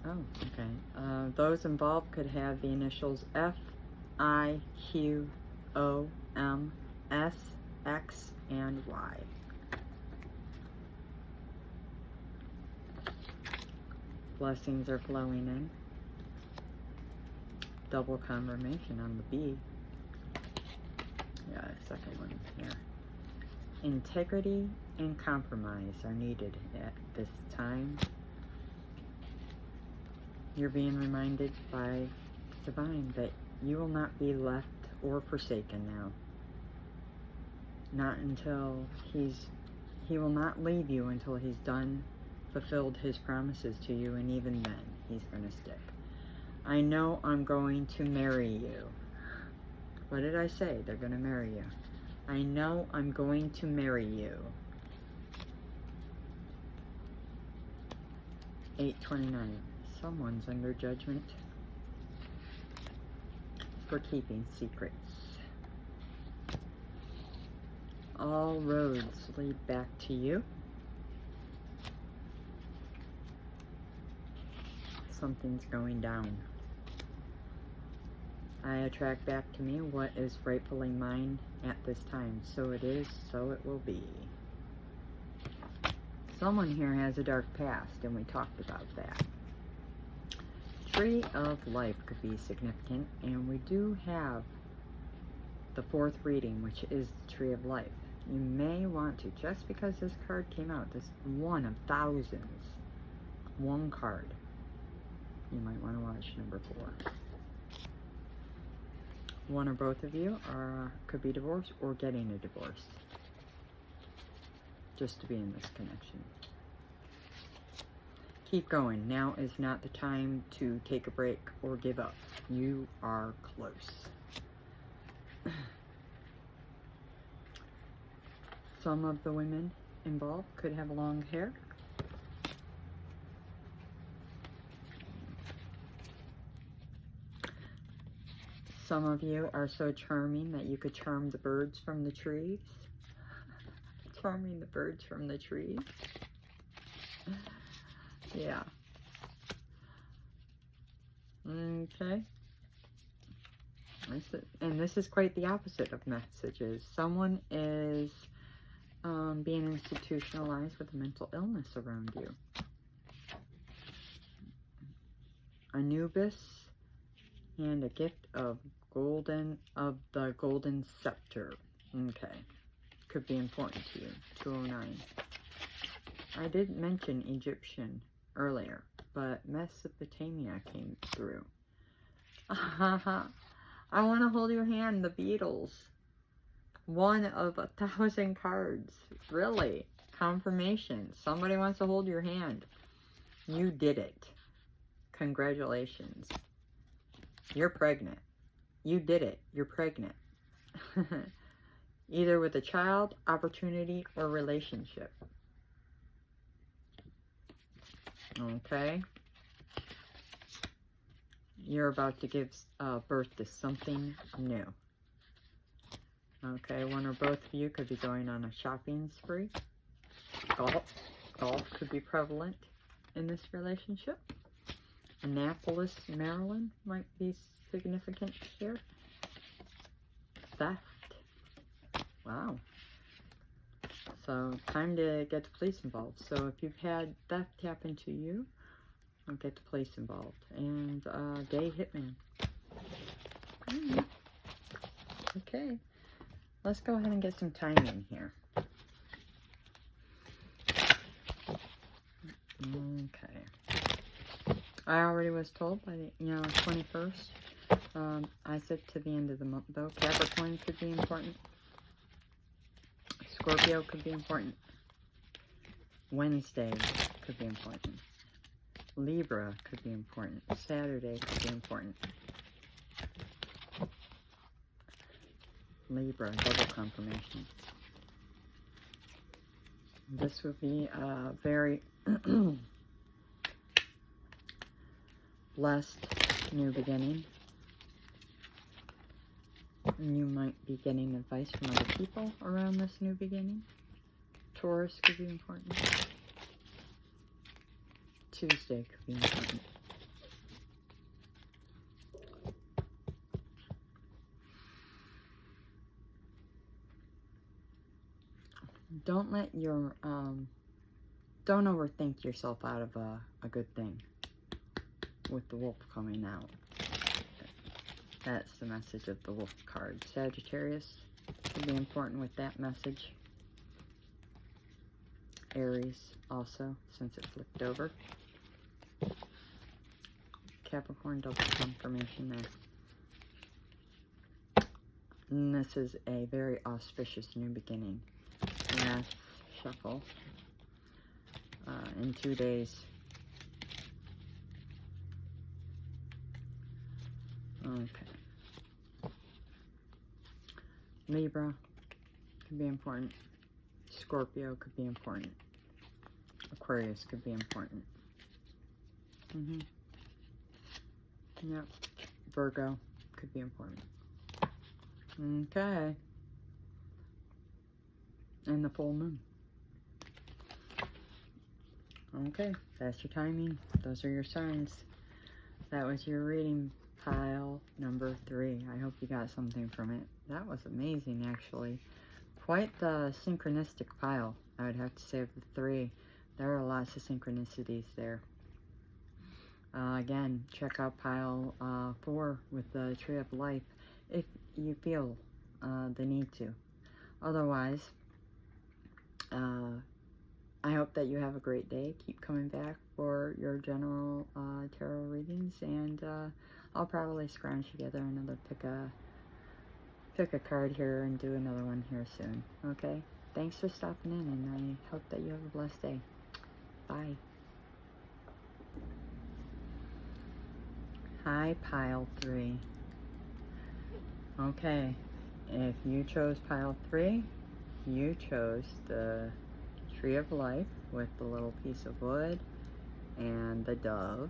S1: Oh, okay. Those involved could have the initials F, I, Q, O, M, S, X, and Y. Blessings are flowing in. Double confirmation on the B. Yeah, second one here. Integrity and compromise are needed at this time. You're being reminded by divine that you will not be left or forsaken now. Not until he will not leave you until he's fulfilled his promises to you, and even then he's going to stick. I know I'm going to marry you. What did I say? They're going to marry you. I know I'm going to marry you. 829. Someone's under judgment for keeping secrets. All roads lead back to you. Something's going down. I attract back to me what is rightfully mine at this time. So it is, so it will be. Someone here has a dark past, and we talked about that. Tree of Life could be significant, and we do have the fourth reading, which is the Tree of Life. You may want to, just because this card came out, this one of thousands, one card, you might want to watch number 4. One or both of you could be divorced or getting a divorce. Just to be in this connection. Keep going. Now is not the time to take a break or give up. You are close. Some of the women involved could have long hair. Some of you are so charming that you could charm the birds from the trees. Charming the birds from the trees. Yeah. Okay. And this is quite the opposite of messages. Someone is being institutionalized with a mental illness around you. Anubis and a gift of the golden scepter. Okay. Could be important to you. 209. I did mention Egyptian earlier, but Mesopotamia came through. I want to hold your hand, the Beatles. One of 1,000 cards. Really? Confirmation. Somebody wants to hold your hand. You did it. Congratulations. You're pregnant. You did it. You're pregnant. Either with a child, opportunity, or relationship. Okay? You're about to give birth to something new. Okay, one or both of you could be going on a shopping spree. Golf could be prevalent in this relationship. Annapolis, Maryland might be significant here. Theft. Wow. So, time to get the police involved. So, if you've had theft happen to you, I'll get the police involved. And gay hitman. Okay. Let's go ahead and get some time in here. Okay. I already was told by the 21st. I said to the end of the month though. Capricorn could be important. Scorpio could be important. Wednesday could be important. Libra could be important. Saturday could be important. Libra, double confirmation. This would be a very blessed new beginning. You might be getting advice from other people around this new beginning. Taurus could be important. Tuesday could be important. Don't let your, don't overthink yourself out of a good thing with the wolf coming out. That's the message of the wolf card. Sagittarius could be important with that message. Aries also, since it flipped over. Capricorn, double confirmation there. And this is a very auspicious new beginning. Last shuffle in 2 days. Okay. Libra could be important. Scorpio could be important. Aquarius could be important. Yep. Virgo could be important. Okay. and the full moon. Okay, that's your timing. Those are your signs. That was your reading, pile number 3. I hope you got something from it. That was amazing, actually. Quite the synchronistic pile, I would have to say, of the 3. There are lots of synchronicities there. Again, check out pile 4 with the Tree of Life if you feel the need to. Otherwise, I hope that you have a great day. Keep coming back for your general tarot readings, and I'll probably scrounge together another pick a card here and do another one here soon. Okay? Thanks for stopping in, and I hope that you have a blessed day. Bye. Hi, pile 3. Okay, if you chose pile 3, you chose the Tree of Life with the little piece of wood and the dove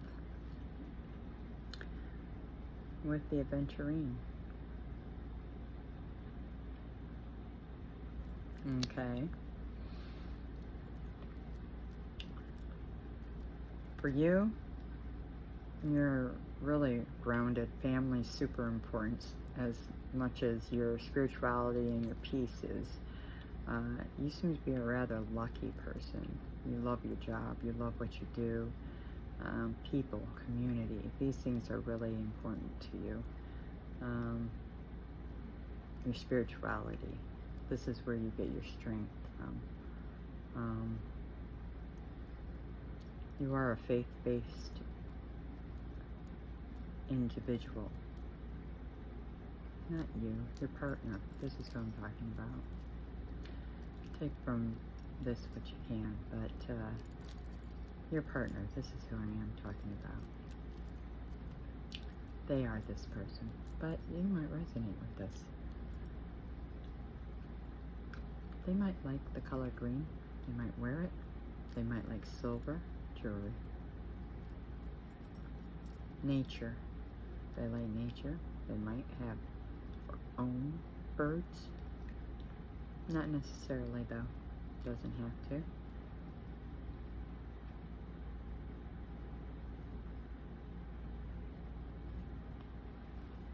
S1: with the aventurine. Okay. For you, you're really grounded. Family's super important as much as your spirituality and your peace is. You seem to be a rather lucky person. You love your job. You love what you do. People, community. These things are really important to you. Your spirituality. This is where you get your strength from. You are a faith-based individual. Not you, your partner. This is what I'm talking about. Take from this what you can, but your partner, this is who I am talking about. They are this person, but you might resonate with this. They might like the color green. They might wear it. They might like silver jewelry. Nature. They like nature. They might have own birds. Not necessarily, though. Doesn't have to.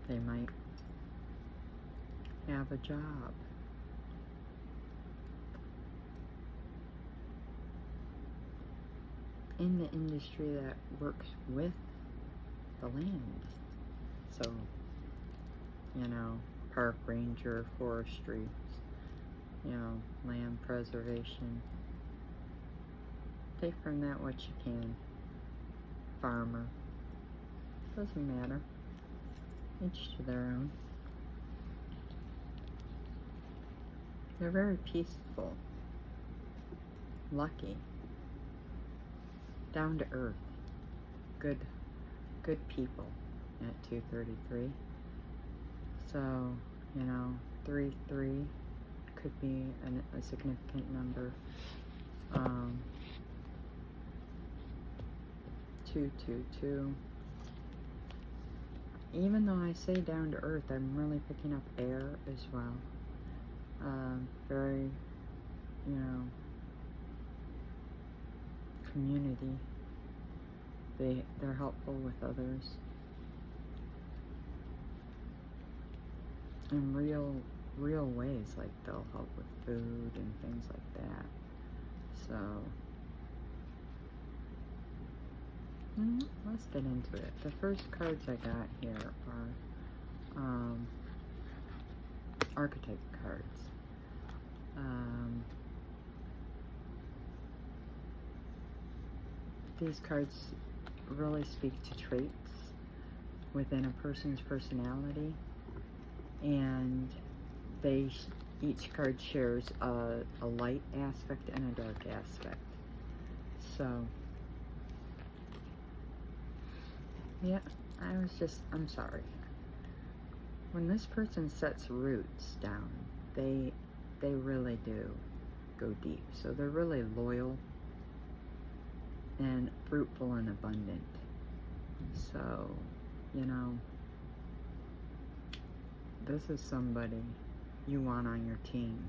S1: They might have a job. In the industry that works with the land. So, you know, park ranger, forestry, you know, land preservation. Take from that what you can. Farmer. Doesn't matter. Each to their own. They're very peaceful. Lucky. Down to earth. Good people at 233. So, you know, 3-3 could be a significant number. 2-2-2. Even though I say down to earth, I'm really picking up air as well. Very, you know, community. They're helpful with others. In real ways, like they'll help with food and things like that. So, let's get into it. The first cards I got here are archetype cards. These cards really speak to traits within a person's personality, and each card shares a light aspect and a dark aspect. So, yeah, I'm sorry. When this person sets roots down, they really do go deep. So they're really loyal and fruitful and abundant. So, you know, this is somebody you want on your team.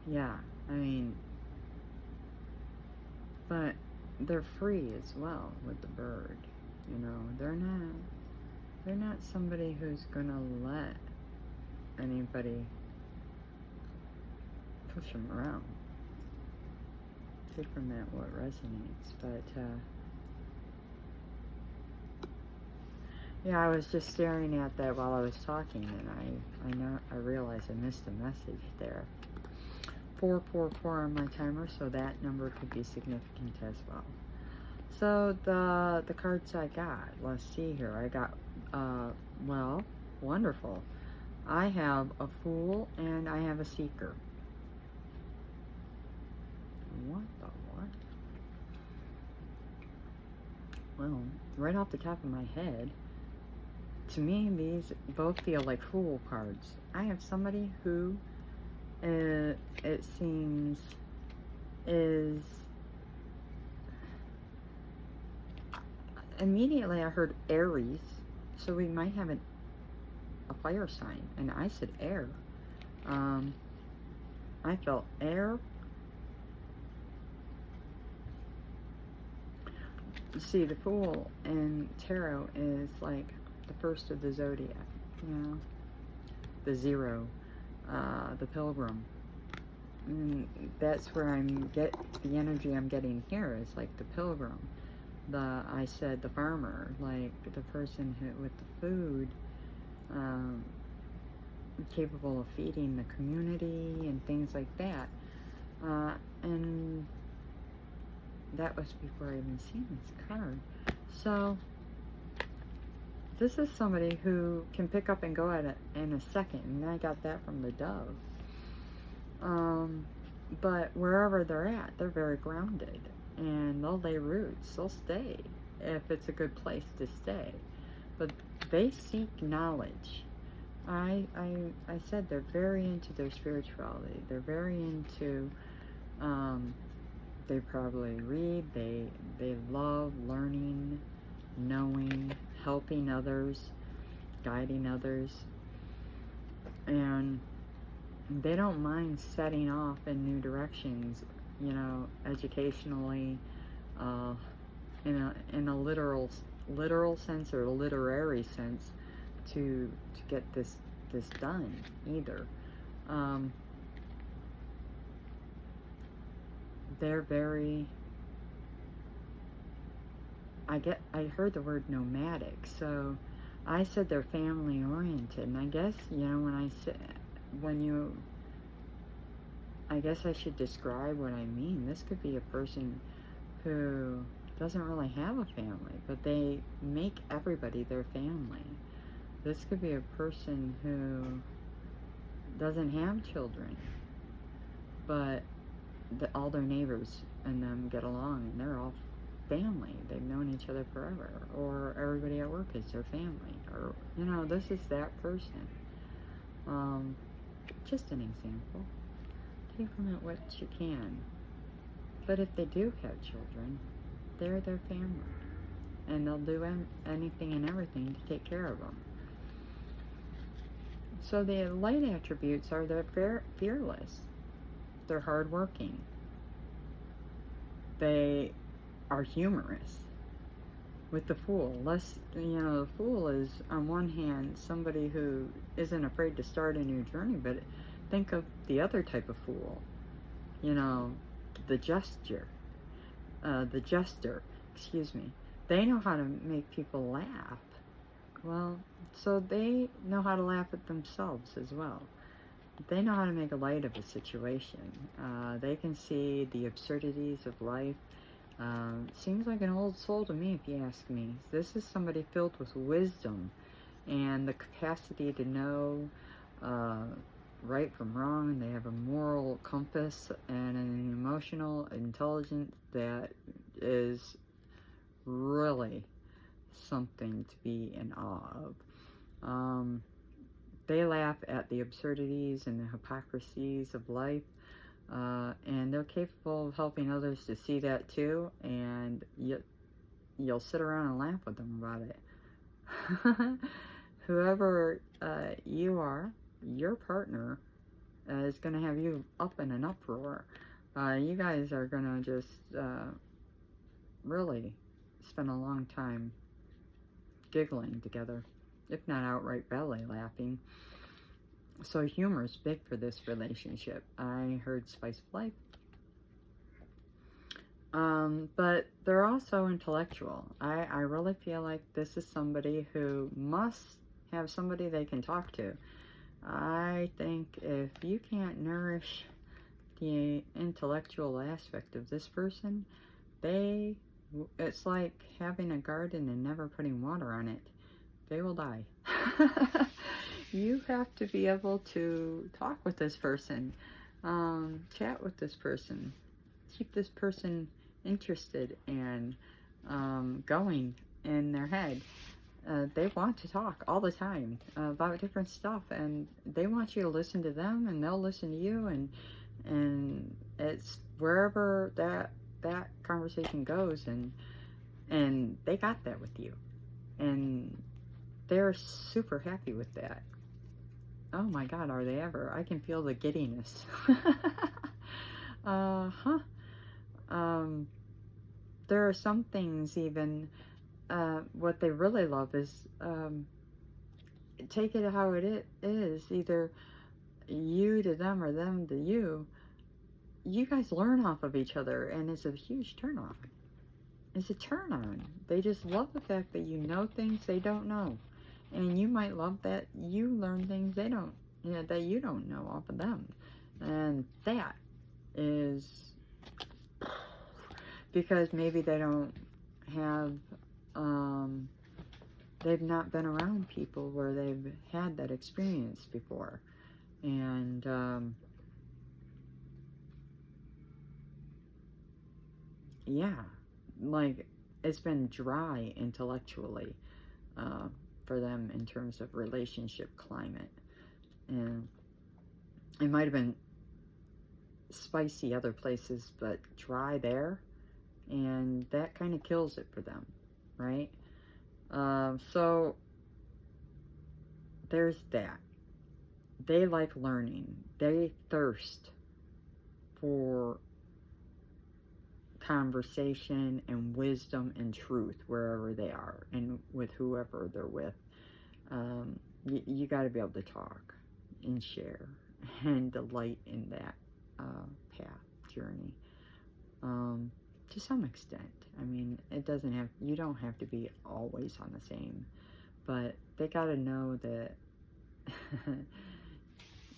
S1: Yeah, I mean, but they're free as well with the bird. You know, they're not somebody who's gonna let anybody push them around. Take from that what resonates, but yeah, I was just staring at that while I was talking, and I realized I missed a message there. 444 on my timer, so that number could be significant as well. So the cards I got, let's see here. I got well, wonderful. I have a Fool and I have a Seeker. What the what? Well, right off the top of my head, to me these both feel like Fool cards. I have somebody who it seems is, immediately I heard Aries, so we might have a fire sign, and I said air. I felt air. See, the Fool in tarot is like the first of the zodiac, you know, the zero, the pilgrim. And that's where the energy I'm getting here is like the pilgrim. I said the farmer, like the person who, with the food, capable of feeding the community and things like that. And that was before I even seen this card. So this is somebody who can pick up and go at it in a second, and I got that from the dove. But wherever they're at, they're very grounded, and they'll lay roots. They'll stay if it's a good place to stay. But they seek knowledge. I said they're very into their spirituality. They're very into, they probably read, they love learning, knowing, helping others, guiding others, and they don't mind setting off in new directions, you know, educationally, in a literal sense or a literary sense, to get this done either. They're very, I heard the word nomadic, so I said they're family oriented, and I guess, you know, I guess I should describe what I mean. This could be a person who doesn't really have a family, but they make everybody their family. This could be a person who doesn't have children, but all their neighbors and them get along, and they're all family. They've known each other forever, or everybody at work is their family, or, you know, this is that person. Just an example. Take from it what you can. But if they do have children, they're their family, and they'll do anything and everything to take care of them. So the light attributes are they're fearless. They're hardworking. They are humorous. With the Fool, you know, the Fool is, on one hand, somebody who isn't afraid to start a new journey, but think of the other type of Fool, you know, the jester, excuse me. They know how to make people laugh. Well, so they know how to laugh at themselves as well. They know how to make a light of a situation. They can see the absurdities of life. Seems like an old soul to me, if you ask me. This is somebody filled with wisdom and the capacity to know right from wrong. They have a moral compass and an emotional intelligence that is really something to be in awe of. They laugh at the absurdities and the hypocrisies of life. And they're capable of helping others to see that too, and you'll sit around and laugh with them about it. Whoever you are, your partner is going to have you up in an uproar. You guys are going to just really spend a long time giggling together, if not outright belly laughing. So humor is big for this relationship. I heard spice of life. But they're also intellectual. I really feel like this is somebody who must have somebody they can talk to. I think if you can't nourish the intellectual aspect of this person, it's like having a garden and never putting water on it. They will die. You have to be able to talk with this person, chat with this person, keep this person interested and going in their head. They want to talk all the time about different stuff, and they want you to listen to them, and they'll listen to you, and it's wherever that conversation goes, and they got that with you, and they're super happy with that. Oh my God, are they ever? I can feel the giddiness. There are some things even, what they really love is, take it how it is, either you to them or them to you. You guys learn off of each other, and it's a huge turn on. It's a turn on. They just love the fact that you know things they don't know. And you might love that you learn things they don't, that you don't know off of them. And that is because maybe they don't have, they've not been around people where they've had that experience before. And, yeah, like, it's been dry intellectually, for them in terms of relationship climate. And it might have been spicy other places, but dry there, and that kind of kills it for them, right? So there's that. They like learning. They thirst for conversation and wisdom and truth wherever they are and with whoever they're with. You got to be able to talk and share and delight in that path, journey, to some extent. I mean, it doesn't have, you don't have to be always on the same, but they got to know that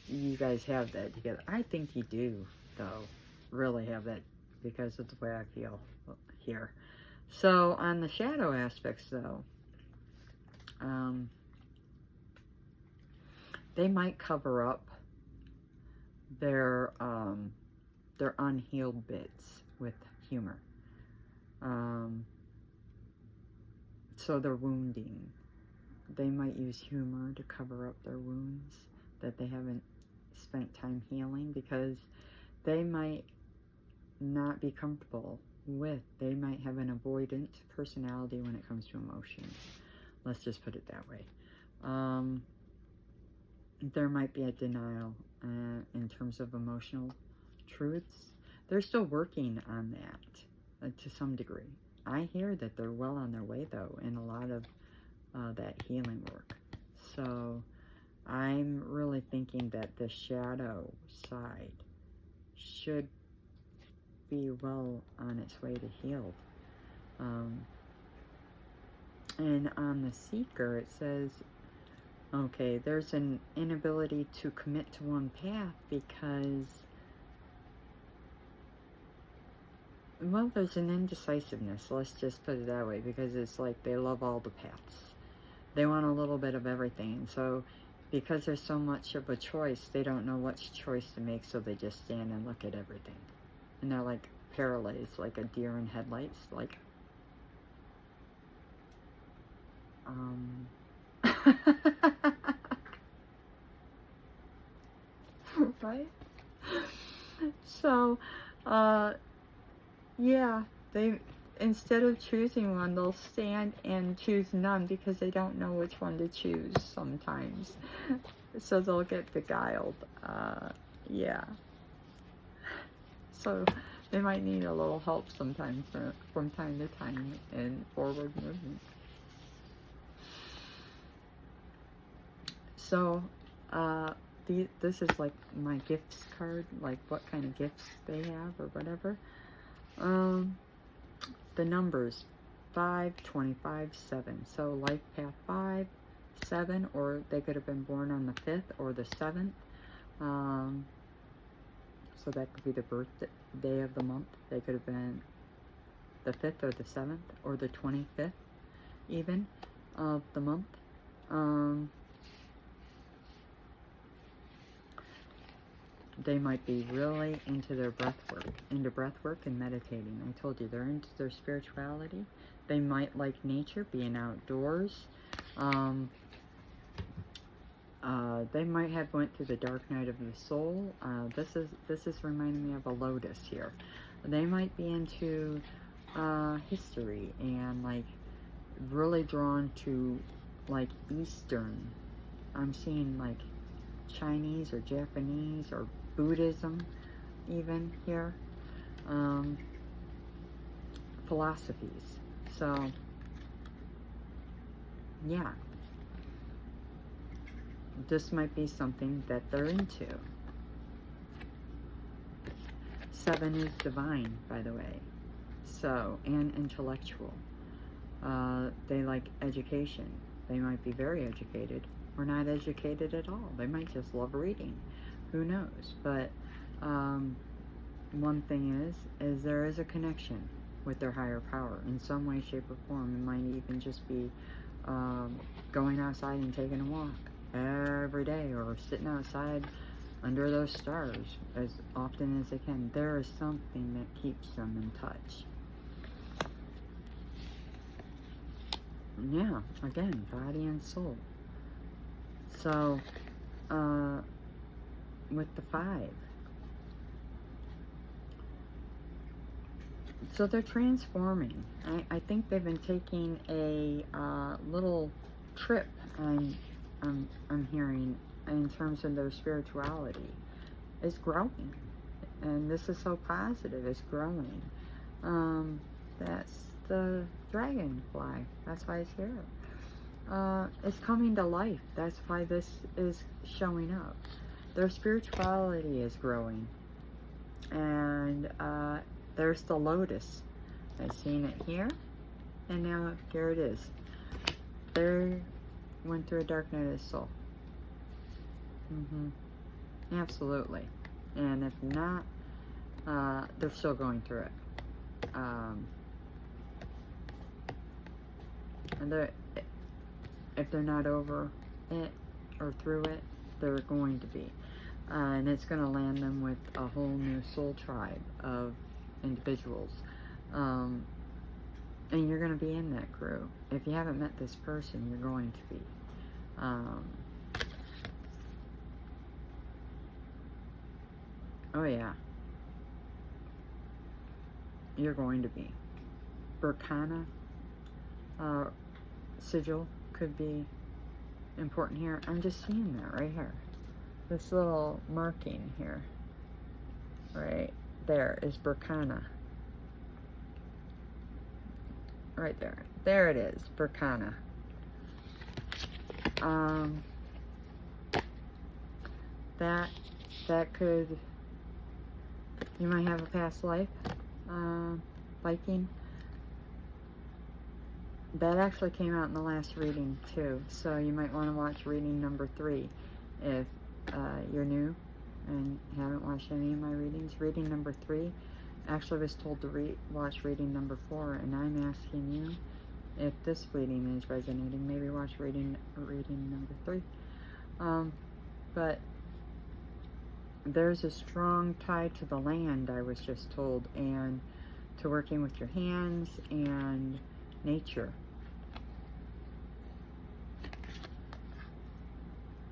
S1: you guys have that together. I think you do, though, really have that, because of the way I feel here. So on the shadow aspects, though, they might cover up their unhealed bits with humor. So they're wounding. They might use humor to cover up their wounds that they haven't spent time healing, because they might not be comfortable with. They might have an avoidant personality when it comes to emotions. Let's just put it that way. There might be a denial in terms of emotional truths. They're still working on that to some degree. I hear that they're well on their way, though, in a lot of that healing work. So I'm really thinking that the shadow side should be well on its way to healed. And on the seeker, it says, okay, there's an inability to commit to one path because, well, there's an indecisiveness. Let's just put it that way, because it's like they love all the paths. They want a little bit of everything. So because there's so much of a choice, they don't know which choice to make, so they just stand and look at everything. And they're like paralyzed, like a deer in headlights, like, right? So, yeah, they, instead of choosing one, they'll stand and choose none because they don't know which one to choose sometimes. So they'll get beguiled Yeah. So they might need a little help sometimes from time to time in forward movement. So, this is like my gifts card, like what kind of gifts they have or whatever. The numbers 5, 25, 7. So life path 5, 7, or they could have been born on the 5th or the 7th. So that could be the birthday of the month. They could have been the 5th or the 7th or the 25th even of the month. They might be really into their breath work and meditating. I told you, they're into their spirituality. They might like nature, being outdoors. They might have went through the dark night of the soul. This is reminding me of a lotus here. They might be into history and like really drawn to like Eastern. I'm seeing like Chinese or Japanese or Buddhism even here. Philosophies. So yeah, this might be something that they're into. 7 is divine, by the way. So, and intellectual. They like education. They might be very educated or not educated at all. They might just love reading. Who knows? But one thing is there is a connection with their higher power in some way, shape, or form. It might even just be going outside and taking a walk every day, or sitting outside under those stars as often as they can. There is something that keeps them in touch. Yeah, again, body and soul. So, with the 5. So they're transforming. I think they've been taking a little trip, I'm hearing, in terms of their spirituality. It's growing. And this is so positive. It's growing. That's the dragonfly. That's why it's here. It's coming to life. That's why this is showing up. Their spirituality is growing. And there's the lotus. I've seen it here. And now here it is. They went through a dark night of the soul. Absolutely. And if not, they're still going through it. And if they're not over it or through it, they're going to be. And it's going to land them with a whole new soul tribe of individuals. And you're going to be in that crew. If you haven't met this person, you're going to be. Oh yeah. You're going to be. Berkana sigil could be important here. I'm just seeing that right here. This little marking here. Right there is Berkana. Right there. There it is. Berkana. That could, you might have a past life, Viking. That actually came out in the last reading too, so you might want to watch reading number 3 if you're new and haven't watched any of my readings. Reading number 3, actually was told to watch reading number 4, and I'm asking you if this reading is resonating. Maybe watch reading number 3. But there's a strong tie to the land, I was just told, and to working with your hands and nature.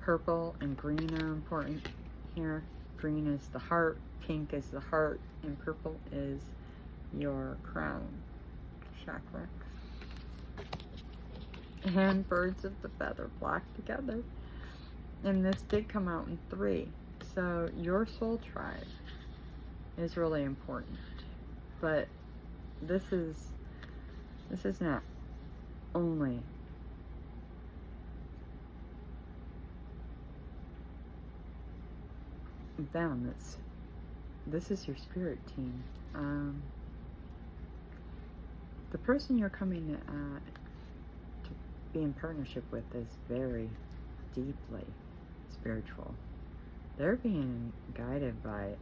S1: Purple and green are important here. Green is the heart, pink is the heart, and purple is your crown chakra. And birds of the feather flock together. And this did come out in 3. So your soul tribe is really important, but this is not only them. This is your spirit team. The person you're coming to be in partnership with is very deeply spiritual. They're being guided by,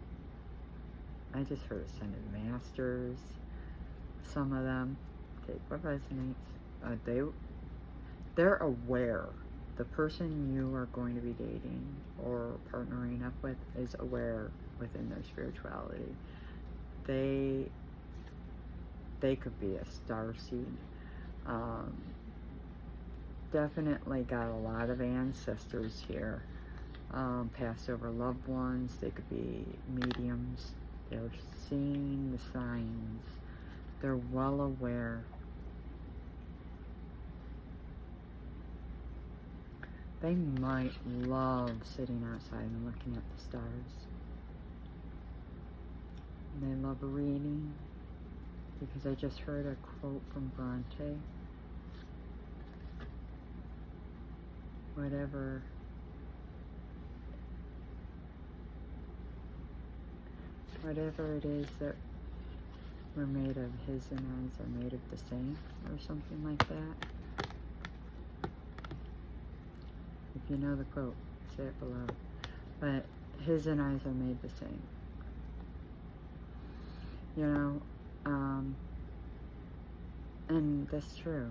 S1: I just heard ascended masters, some of them. Take what resonates. They're aware. The person you are going to be dating or partnering up with is aware within their spirituality. They could be a starseed. Definitely got a lot of ancestors here. Passed over loved ones. They could be mediums. They're seeing the signs. They're well aware. They might love sitting outside and looking at the stars. They love reading, because I just heard a quote from Bronte. Whatever it is that we're made of, his and eyes are made of the same, or something like that. If you know the quote, say it below. But his and eyes are made the same. You know, and that's true.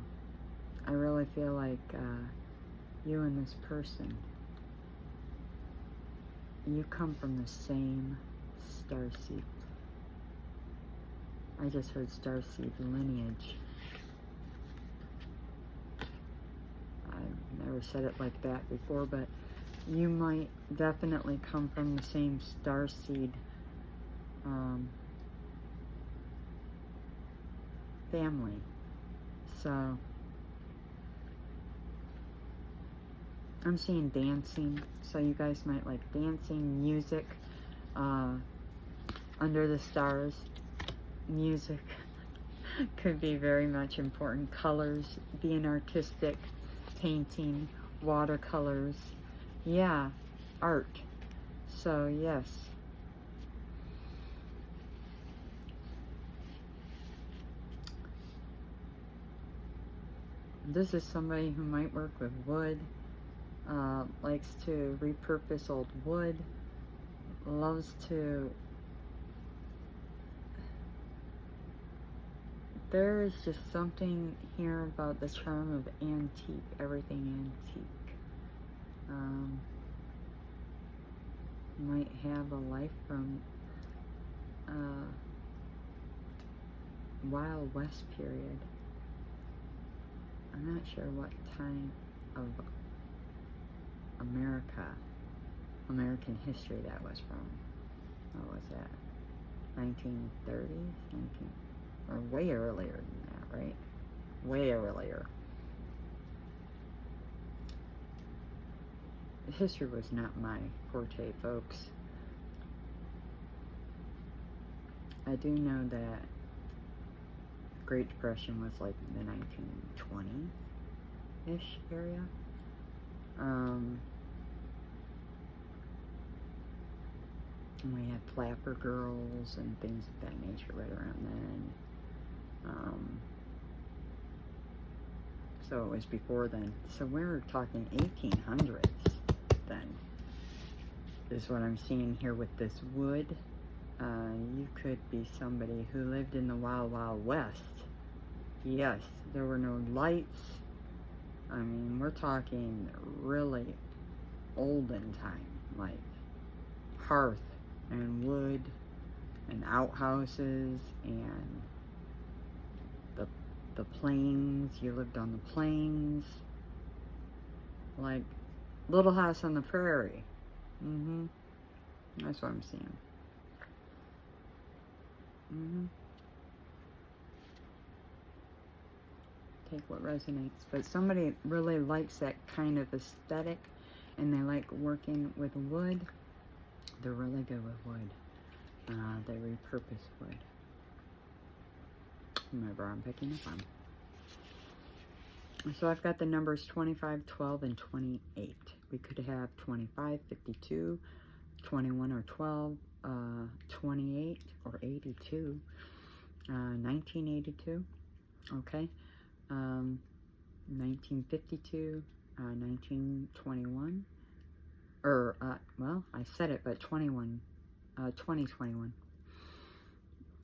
S1: I really feel like you and this person, you come from the same starseed. I just heard starseed lineage. I've never said it like that before, but you might definitely come from the same starseed family. So I'm seeing dancing, so you guys might like dancing, music, under the stars. Music could be very much important. Colors, being artistic, painting, watercolors, yeah, art. So yes. This is somebody who might work with wood, likes to repurpose old wood, loves to... There is just something here about the charm of antique, everything antique. Might have a life from Wild West period. I'm not sure what time of American history that was from. What was that? 1930s? Or way earlier than that, right? Way earlier. History was not my forte, folks. I do know that Great Depression was like the 1920-ish area. And we had flapper girls and things of that nature right around then. So it was before then. So we're talking 1800s then, is what I'm seeing here with this wood. You could be somebody who lived in the Wild Wild West. Yes, there were no lights. I mean, we're talking really olden time, like hearth and wood and outhouses and the plains. You lived on the plains, like Little House on the Prairie. That's what I'm seeing. Take what resonates. But somebody really likes that kind of aesthetic, and they like working with wood. They're really good with wood. They repurpose wood. Whomever I'm picking up on. So I've got the numbers 25, 12, and 28. We could have 25, 52, 21 or 12, 28 or 82, 1982, okay, 1952, 1921, or, well, I said it, but 21, 2021,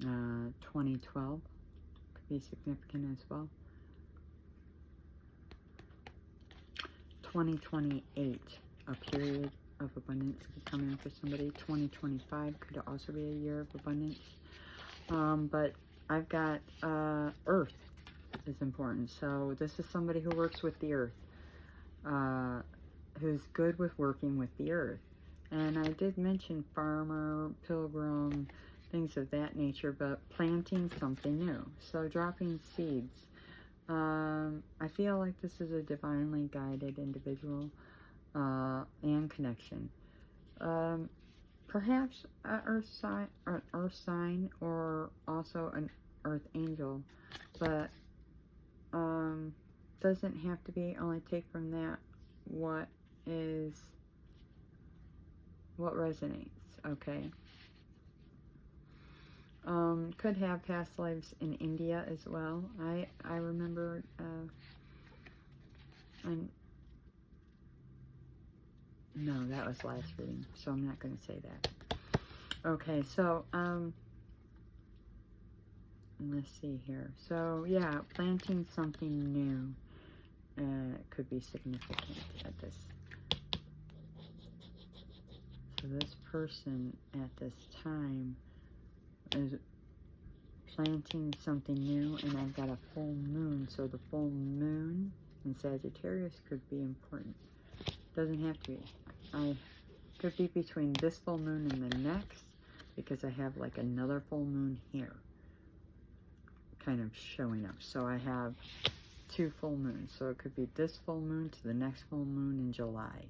S1: 2012 could be significant as well. 2028, a period of abundance could come in for somebody. 2025 could also be a year of abundance. But I've got earth is important. So this is somebody who works with the earth, who's good with working with the earth. And I did mention farmer, pilgrim, things of that nature, but planting something new. So dropping seeds. I feel like this is a divinely guided individual and connection. Perhaps an earth sign, or also an earth angel, but doesn't have to be. Only take from that what resonates. Okay. Could have past lives in India as well. I remember, no, that was last reading, so I'm not going to say that. Okay, so, let's see here. So, yeah, planting something new could be significant at this. So this person at this time is planting something new, and I've got a full moon, so the full moon in Sagittarius could be important. Doesn't have to be. I could be between this full moon and the next, because I have like another full moon here kind of showing up. So I have 2 full moons, so it could be this full moon to the next full moon in July.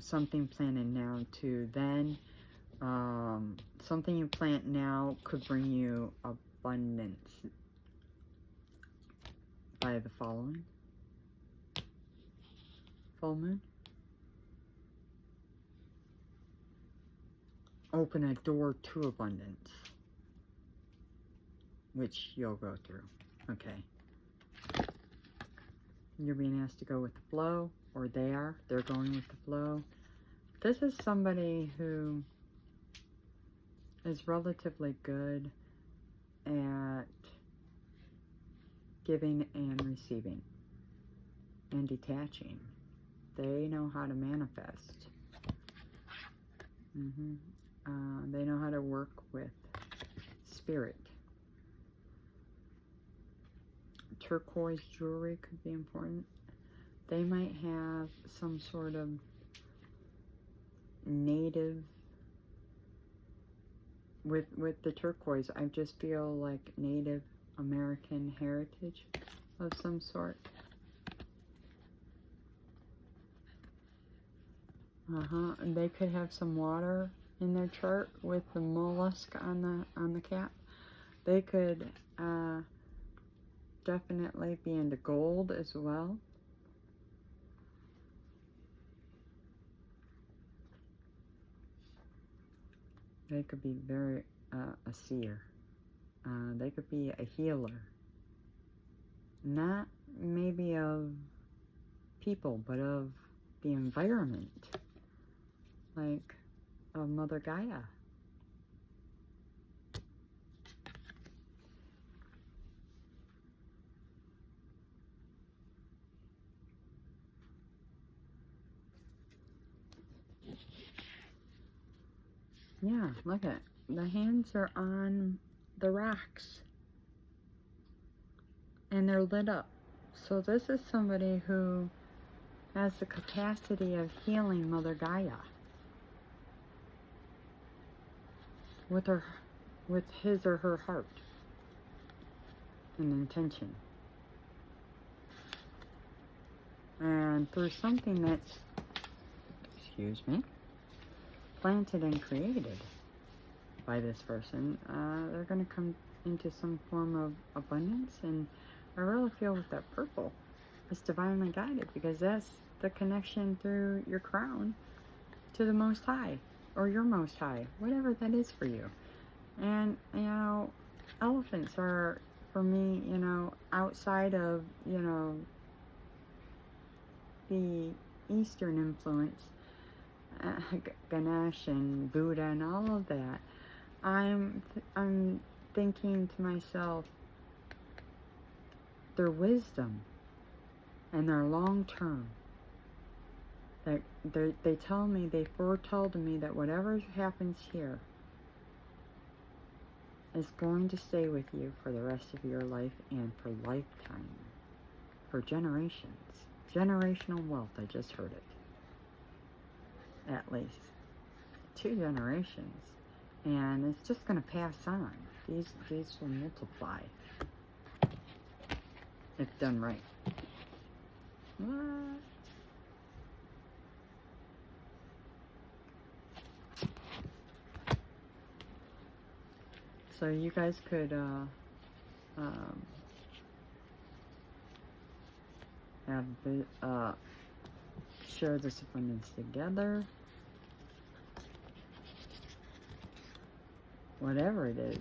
S1: Something planted now to then. Something you plant now could bring you abundance by the following full moon. Open a door to abundance, which you'll go through. Okay. You're being asked to go with the flow, or they're going with the flow. This is somebody who is relatively good at giving and receiving and detaching. They know how to manifest. They know how to work with spirit. Turquoise jewelry could be important. They might have some sort of native, with the turquoise, I just feel like Native American heritage of some sort. And they could have some water in their chart with the mollusk on the cap. They could definitely be into gold as well. They could be very a seer. They could be a healer. Not maybe of people, but of the environment. Like of Mother Gaia. Yeah, look at it. The hands are on the rocks. And they're lit up. So this is somebody who has the capacity of healing Mother Gaia. With his or her heart and intention. And through something that's excuse me, planted and created by this person, they're going to come into some form of abundance. And I really feel with that purple, it's divinely guided, because that's the connection through your crown to the Most High, or your Most High, whatever that is for you. And, you know, elephants are, for me, you know, outside of, you know, the Eastern influence, Ganesh and Buddha and all of that, I'm thinking to myself, their wisdom and their long term, that they tell me, they foretold to me that whatever happens here is going to stay with you for the rest of your life and for lifetime, for generations. Generational wealth, I just heard it. At least 2 generations. And it's just going to pass on. These will multiply if done right. What? So you guys could share this abundance together. Whatever it is,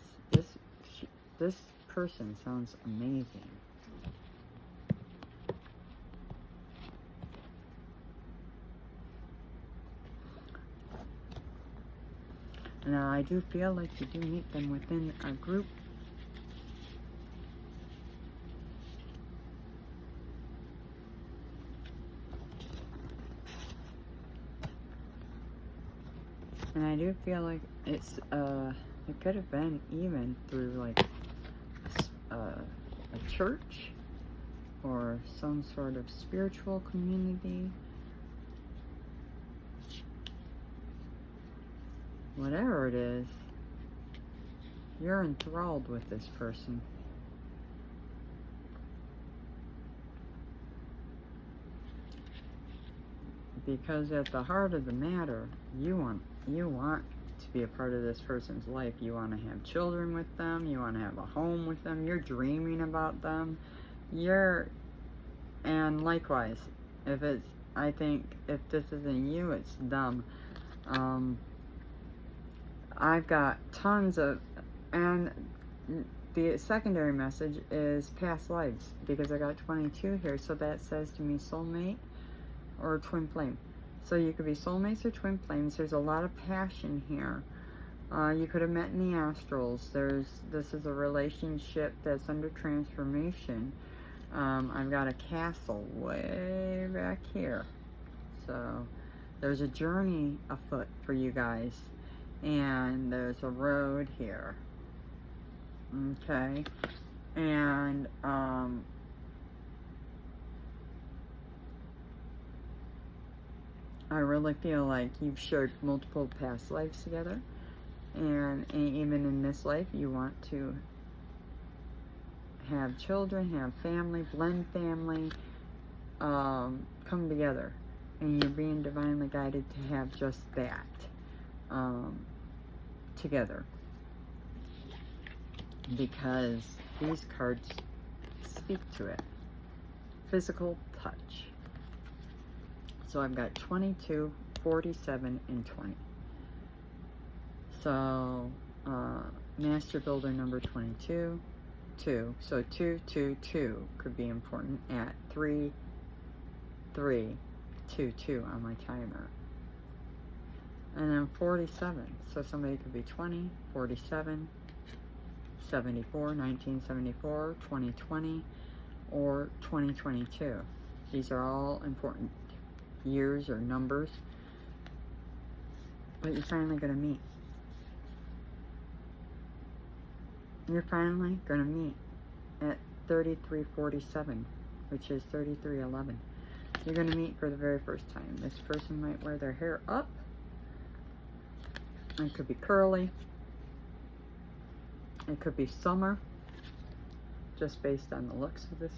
S1: this person sounds amazing. Now, I do feel like you do meet them within a group. And I do feel like it's, it could have been even through like a church or some sort of spiritual community. Whatever it is, you're enthralled with this person. Because at the heart of the matter, you want to be a part of this person's life. You want to have children with them. You want to have a home with them. You're dreaming about them. And likewise, I think if this isn't you, it's them. I've got tons of, and the secondary message is past lives, because I got 22 here, so that says to me soulmate or twin flame. So you could be soulmates or twin flames. There's a lot of passion here. You could have met in the astrals. This is a relationship that's under transformation. I've got a castle way back here. So there's a journey afoot for you guys. And there's a road here. Okay. And I really feel like you've shared multiple past lives together, and even in this life you want to have children, have family, blend family, come together, and you're being divinely guided to have just that together, because these cards speak to it. Physical touch. So I've got 22, 47, and 20. So Master Builder number 22, 2. So 2, 2, 2 could be important at 3, 3, 2, 2 on my timer. And then 47. So somebody could be 20, 47, 74, 1974, 2020, or 2022. These are all important years or numbers. But you're finally going to meet. You're finally going to meet at 3347, which is 3311. You're going to meet for the very first time. This person might wear their hair up. It could be curly. It could be summer, just based on the looks of this.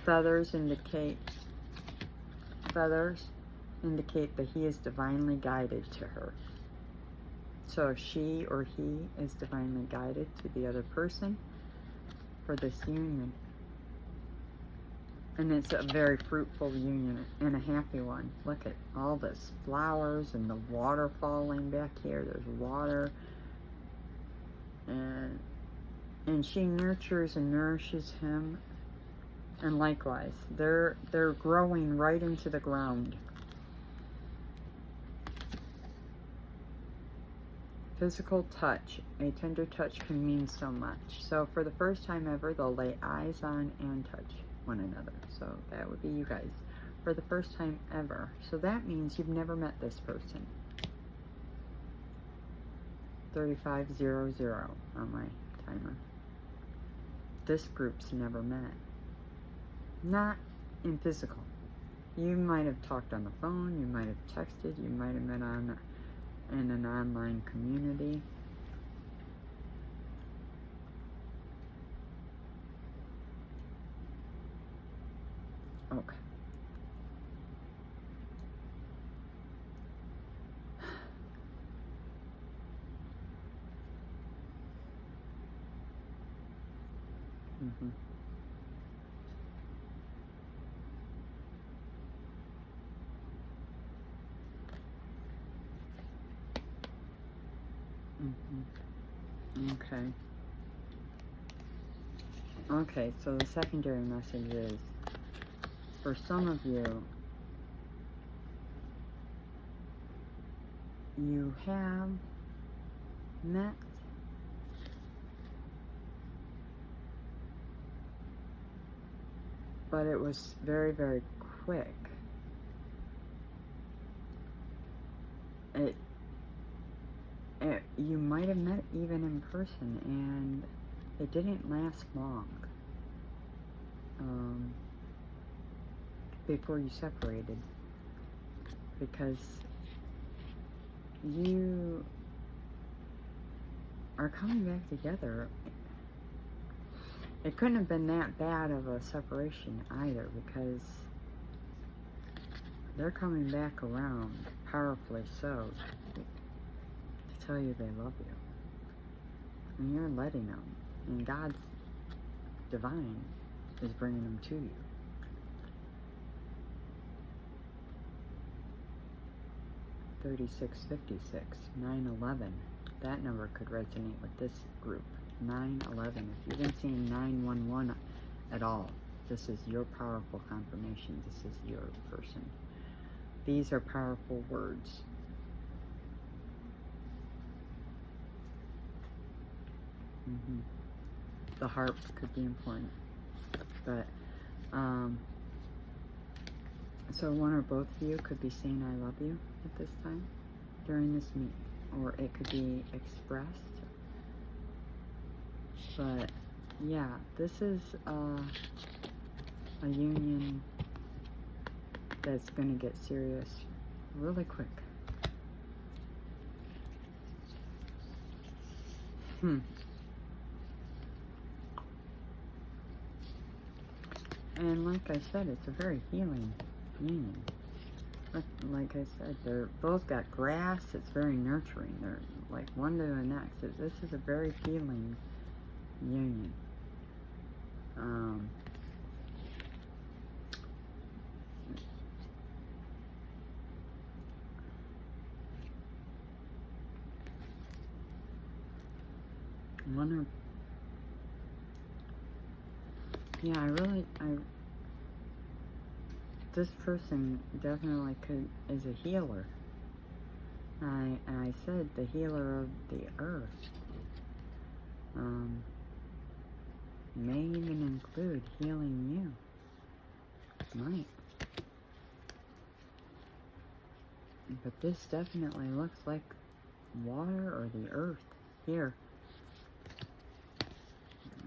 S1: Feathers indicate feathers. indicate that he is divinely guided to her. So she or he is divinely guided to the other person for this union. And it's a very fruitful union and a happy one. Look at all this flowers and the water falling back here. There's water. And she nurtures and nourishes him. And likewise, they're growing right into the ground. Physical touch. A tender touch can mean so much. So for the first time ever, they'll lay eyes on and touch one another. So that would be you guys. For the first time ever. So that means you've never met this person. 3500 on my timer. This group's never met. Not in physical. You might have talked on the phone, you might have texted, you might have met in an online community. Okay. Mm-hmm. Mm-hmm. Okay. Okay, so the secondary message is, for some of you, you have met but it was very, very quick. You might have met even in person, and it didn't last long before you separated, because you are coming back together. It couldn't have been that bad of a separation either, because they're coming back around, powerfully so, to tell you they love you. And you're letting them. And God's divine is bringing them to you. $36.56, 9/11. That number could resonate with this group. 9/11. If you've been seeing 911 at all, this is your powerful confirmation. This is your person. These are powerful words. The harp could be important, but so one or both of you could be saying I love you at this time during this meet, or it could be expressed. But yeah, this is a union that's going to get serious really quick. And like I said, it's a very healing union. Like I said, they're both got grass. It's very nurturing. They're like one to the next. This is a very healing union. This person definitely is a healer. I said the healer of the earth. May even include healing you. Might. But this definitely looks like water or the earth here.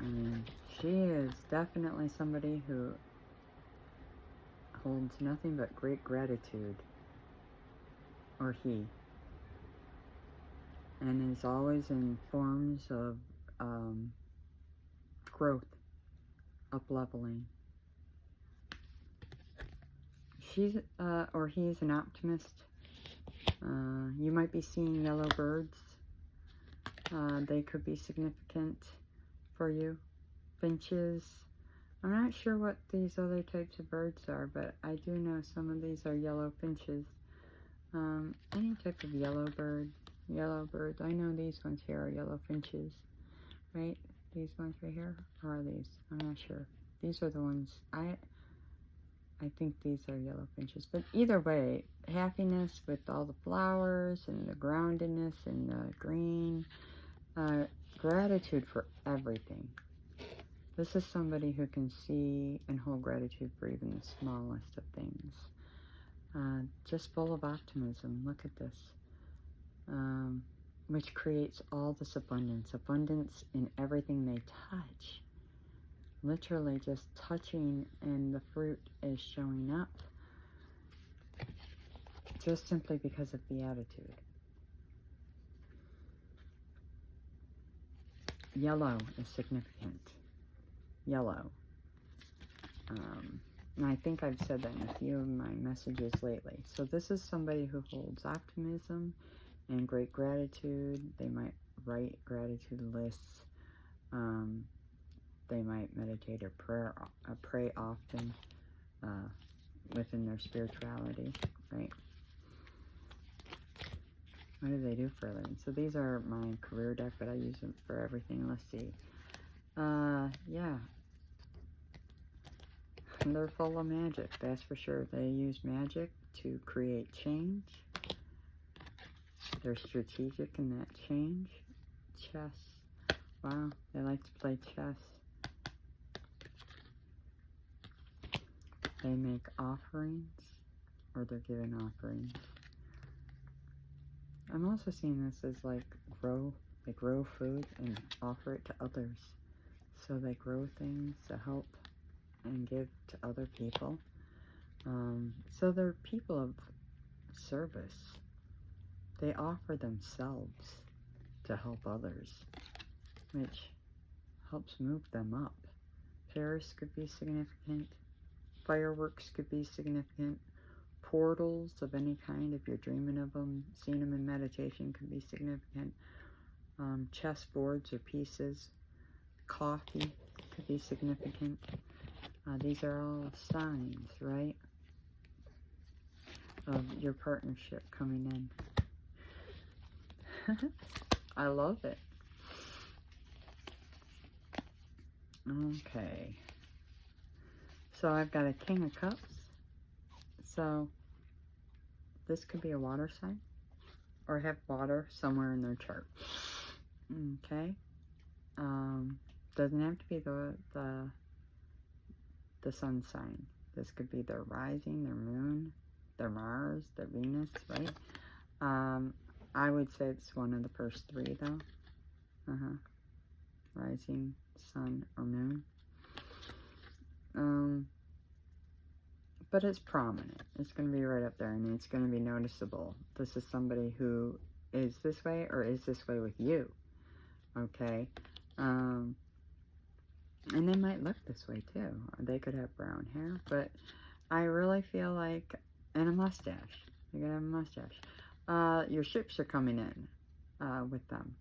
S1: I mean, she is definitely somebody who holds nothing but great gratitude, or he, and is always in forms of growth, up-leveling. she's or he's an optimist. You might be seeing yellow birds. They could be significant for you. Finches. I'm not sure what these other types of birds are, but I do know some of these are yellow finches. Any type of yellow bird. Yellow birds. I know these ones here are yellow finches, right? These ones right here, or are these? I'm not sure. These are the ones, I think these are yellow finches. But either way, happiness with all the flowers and the groundedness and the green. Gratitude for everything. This is somebody who can see and hold gratitude for even the smallest of things. Just full of optimism. Look at this. Which creates all this abundance. Abundance in everything they touch. Literally just touching and the fruit is showing up. Just simply because of the attitude. Yellow is significant. Yellow. And I think I've said that in a few of my messages lately. So this is somebody who holds optimism and great gratitude. They might write gratitude lists. They might meditate or pray often within their spirituality, right? What do they do for a living? So these are my career deck, but I use them for everything. Let's see. Yeah. And they're full of magic, that's for sure. They use magic to create change. They're strategic in that change. Chess. Wow, they like to play chess. They make offerings, or they're given offerings. I'm also seeing this as like they grow food and offer it to others. So they grow things to help and give to other people. So they're people of service. They offer themselves to help others, which helps move them up. Fairs could be significant. Fireworks could be significant. Portals of any kind, if you're dreaming of them, seeing them in meditation, could be significant. Chess boards or pieces. Coffee could be significant. These are all signs, right, of your partnership coming in. I love it. Okay. So I've got a King of Cups. So this could be a water sign or have water somewhere in their chart. Okay. Doesn't have to be the sun sign. This could be their rising, their moon, their Mars, their Venus, right? I would say it's one of the first three though. Rising, sun, or moon. But it's prominent. It's going to be right up there and it's going to be noticeable. This is somebody who is this way or is this way with you. Okay. And they might look this way too. They could have brown hair, but I really feel like, and a mustache. You're going to have a mustache. Your ships are coming in with them.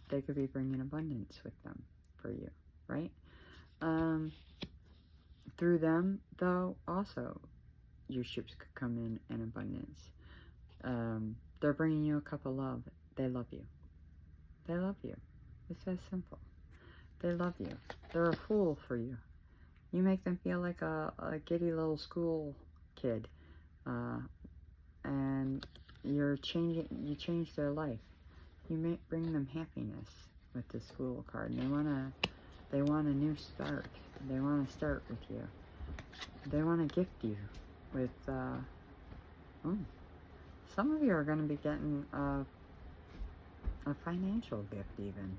S1: They could be bringing abundance with them for you, right? Through them, though, also, your ships could come in abundance. They're bringing you a cup of love. They love you. They love you. It's that simple. They love you. They're a fool for you. You make them feel like a giddy little school kid. And you change their life. You bring them happiness with this Fool card. And they want a new start. They want to start with you. They want to gift you with, some of you are going to be getting a financial gift even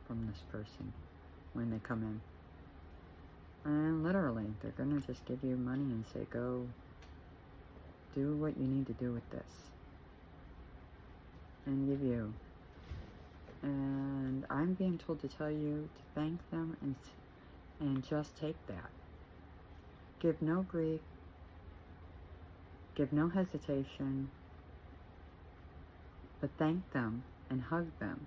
S1: from this person when they come in. And literally, they're going to just give you money and say, go do what you need to do with this. And give you. And I'm being told to tell you to thank them and just take that. Give no grief. give no hesitation, but thank them and hug them.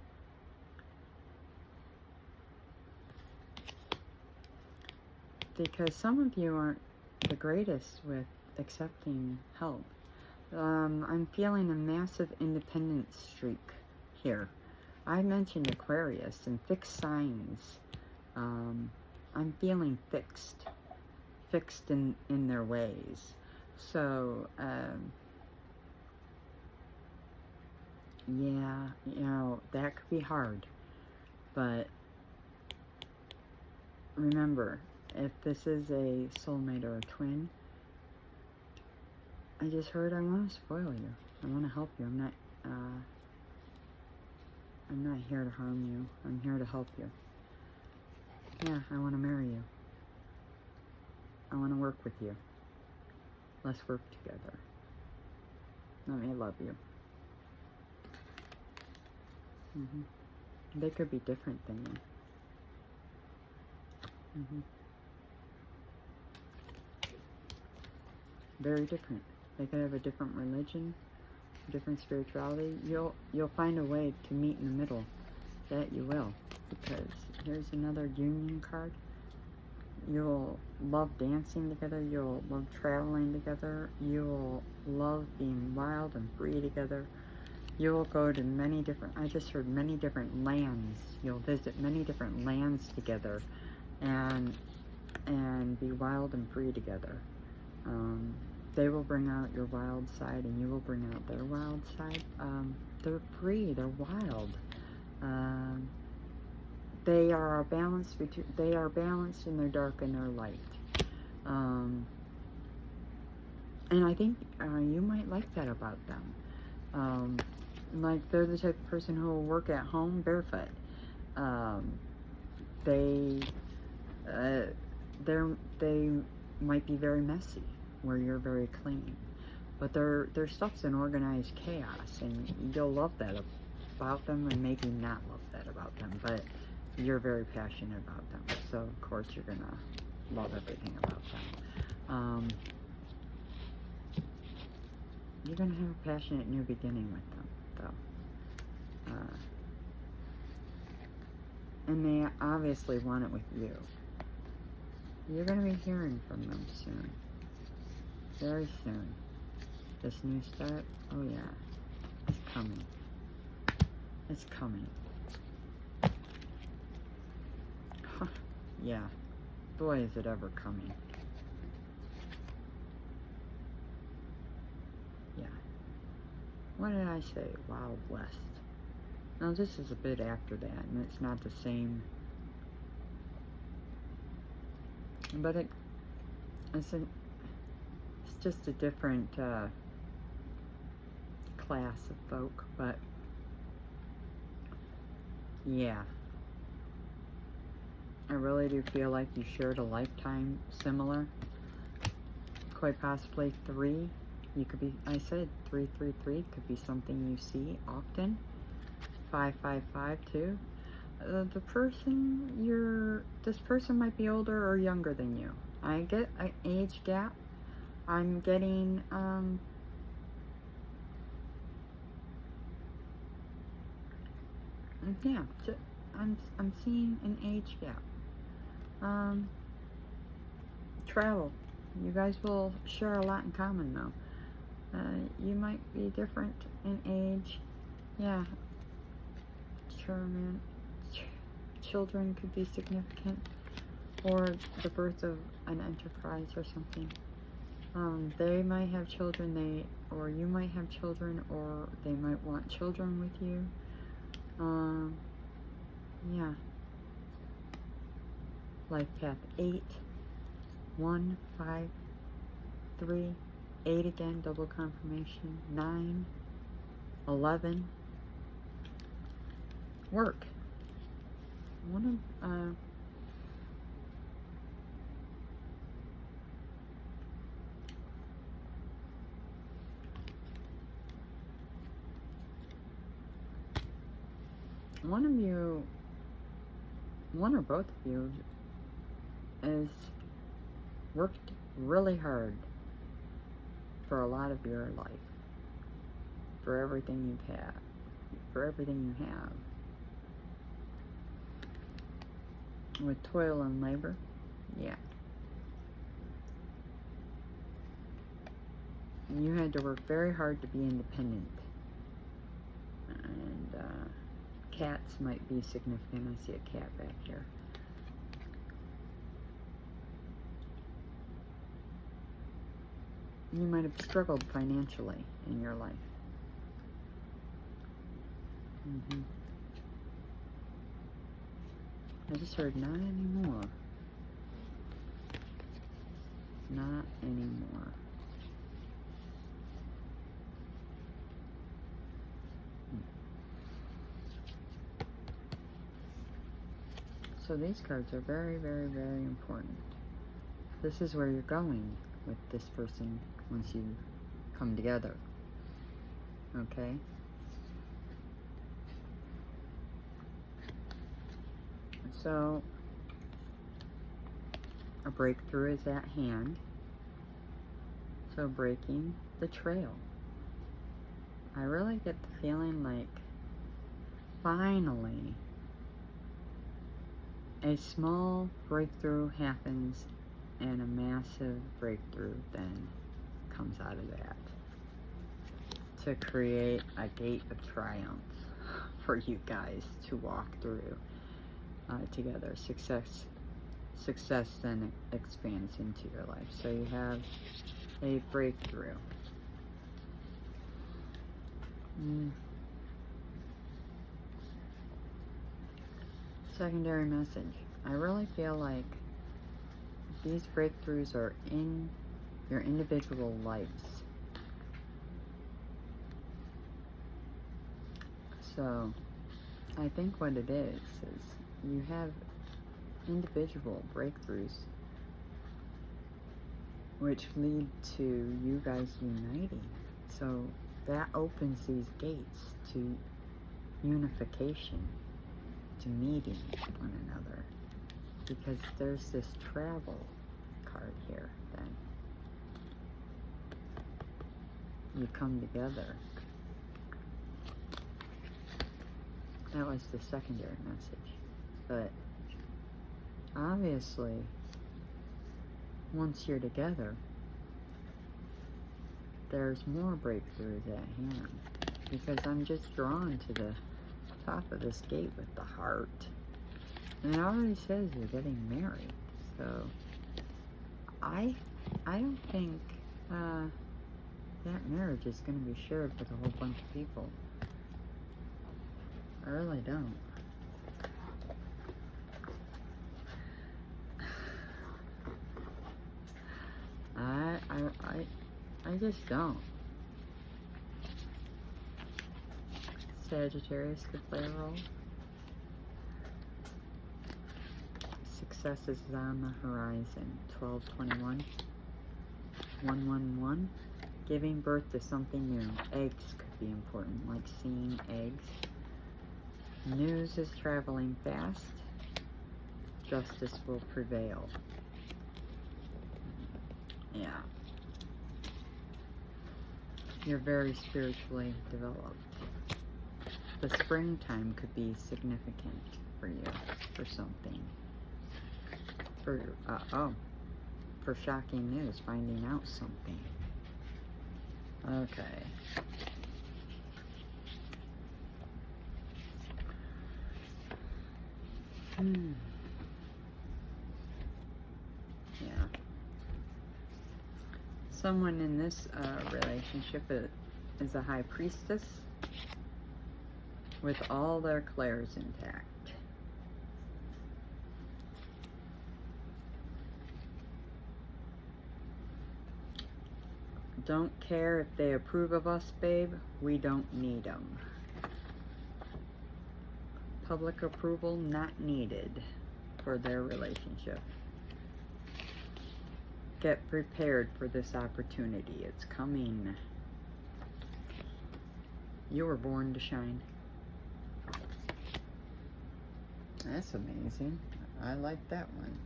S1: Because some of you aren't the greatest with accepting help. I'm feeling a massive independence streak here. I mentioned Aquarius and fixed signs. I'm feeling fixed in their ways. So, yeah, you know, that could be hard. But remember, if this is a soulmate or a twin, I just heard I want to spoil you. I want to help you. I'm not here to harm you. I'm here to help you. Yeah, I want to marry you. I want to work with you. Let's work together. Let me love you. They could be different than you. Very different. They could have a different religion, different spirituality. You'll find a way to meet in the middle. That you will. Because here's another union card. You'll love dancing together. You'll love traveling together. You'll love being wild and free together. You will go to many different, I just heard many different lands. You'll visit many different lands together and be wild and free together. They will bring out your wild side and you will bring out their wild side. They're free, they're wild. They are balanced in their dark and their light. And I think you might like that about them. Like they're the type of person who will work at home barefoot. They might be very messy, where you're very clean. But their stuff's in organized chaos, and you'll love that about them, and maybe not love that about them, but you're very passionate about them. So of course you're gonna love everything about them. You're gonna have a passionate new beginning with them, though. And they obviously want it with you. You're going to be hearing from them soon. Very soon. This new start, oh yeah, it's coming. It's coming. Yeah, boy is it ever coming. Yeah. What did I say? Wild West. Now this is a bit after that, and it's not the same. But it's just a different class of folk. But yeah, I really do feel like you shared a lifetime similar. Quite possibly 3. You could be, I said 333 could be something you see often. 555 too. This person might be older or younger than you. I get an age gap. I'm getting, yeah, I'm seeing an age gap. Travel. You guys will share a lot in common though. You might be different in age. Yeah. Children could be significant, or the birth of an enterprise or something. They might have children, or you might have children, or they might want children with you. Yeah. Life path 8, 1, 5, 3, 8 again, double confirmation, 9, 11. Work. One of you, one or both of you, is worked really hard for a lot of your life, for everything you've had, for everything you have. With toil and labor, yeah. You had to work very hard to be independent. And cats might be significant. I see a cat back here. You might have struggled financially in your life. I just heard not anymore. Not anymore. So these cards are very, very, very important. This is where you're going with this person once you come together. Okay? So, a breakthrough is at hand. So, breaking the trail. I really get the feeling like finally a small breakthrough happens and a massive breakthrough then comes out of that to create a gate of triumph for you guys to walk through together. Success then expands into your life. So you have a breakthrough. Secondary message. I really feel like these breakthroughs are in your individual lives. So, I think what it is you have individual breakthroughs which lead to you guys uniting. So, that opens these gates to unification, to meeting one another. Because there's this travel card here then. You come together. That was the secondary message. But obviously, once you're together, there's more breakthroughs at hand. Because I'm just drawn to the top of this gate with the heart. And it already says you're getting married. So, I don't think that marriage is going to be shared with a whole bunch of people. I really don't. I just don't. Sagittarius could play a role. Success is on the horizon. 12/21. 1/1/1. Giving birth to something new. Eggs could be important, like seeing eggs. News is traveling fast. Justice will prevail. Yeah. You're very spiritually developed. The springtime could be significant for you, for something. For shocking news, finding out something. Okay. Yeah. Someone in this relationship is a high priestess with all their clairs intact. Don't care if they approve of us, babe. We don't need them. Public approval not needed for their relationship. Get prepared for this opportunity. It's coming. You were born to shine. That's amazing. I like that one.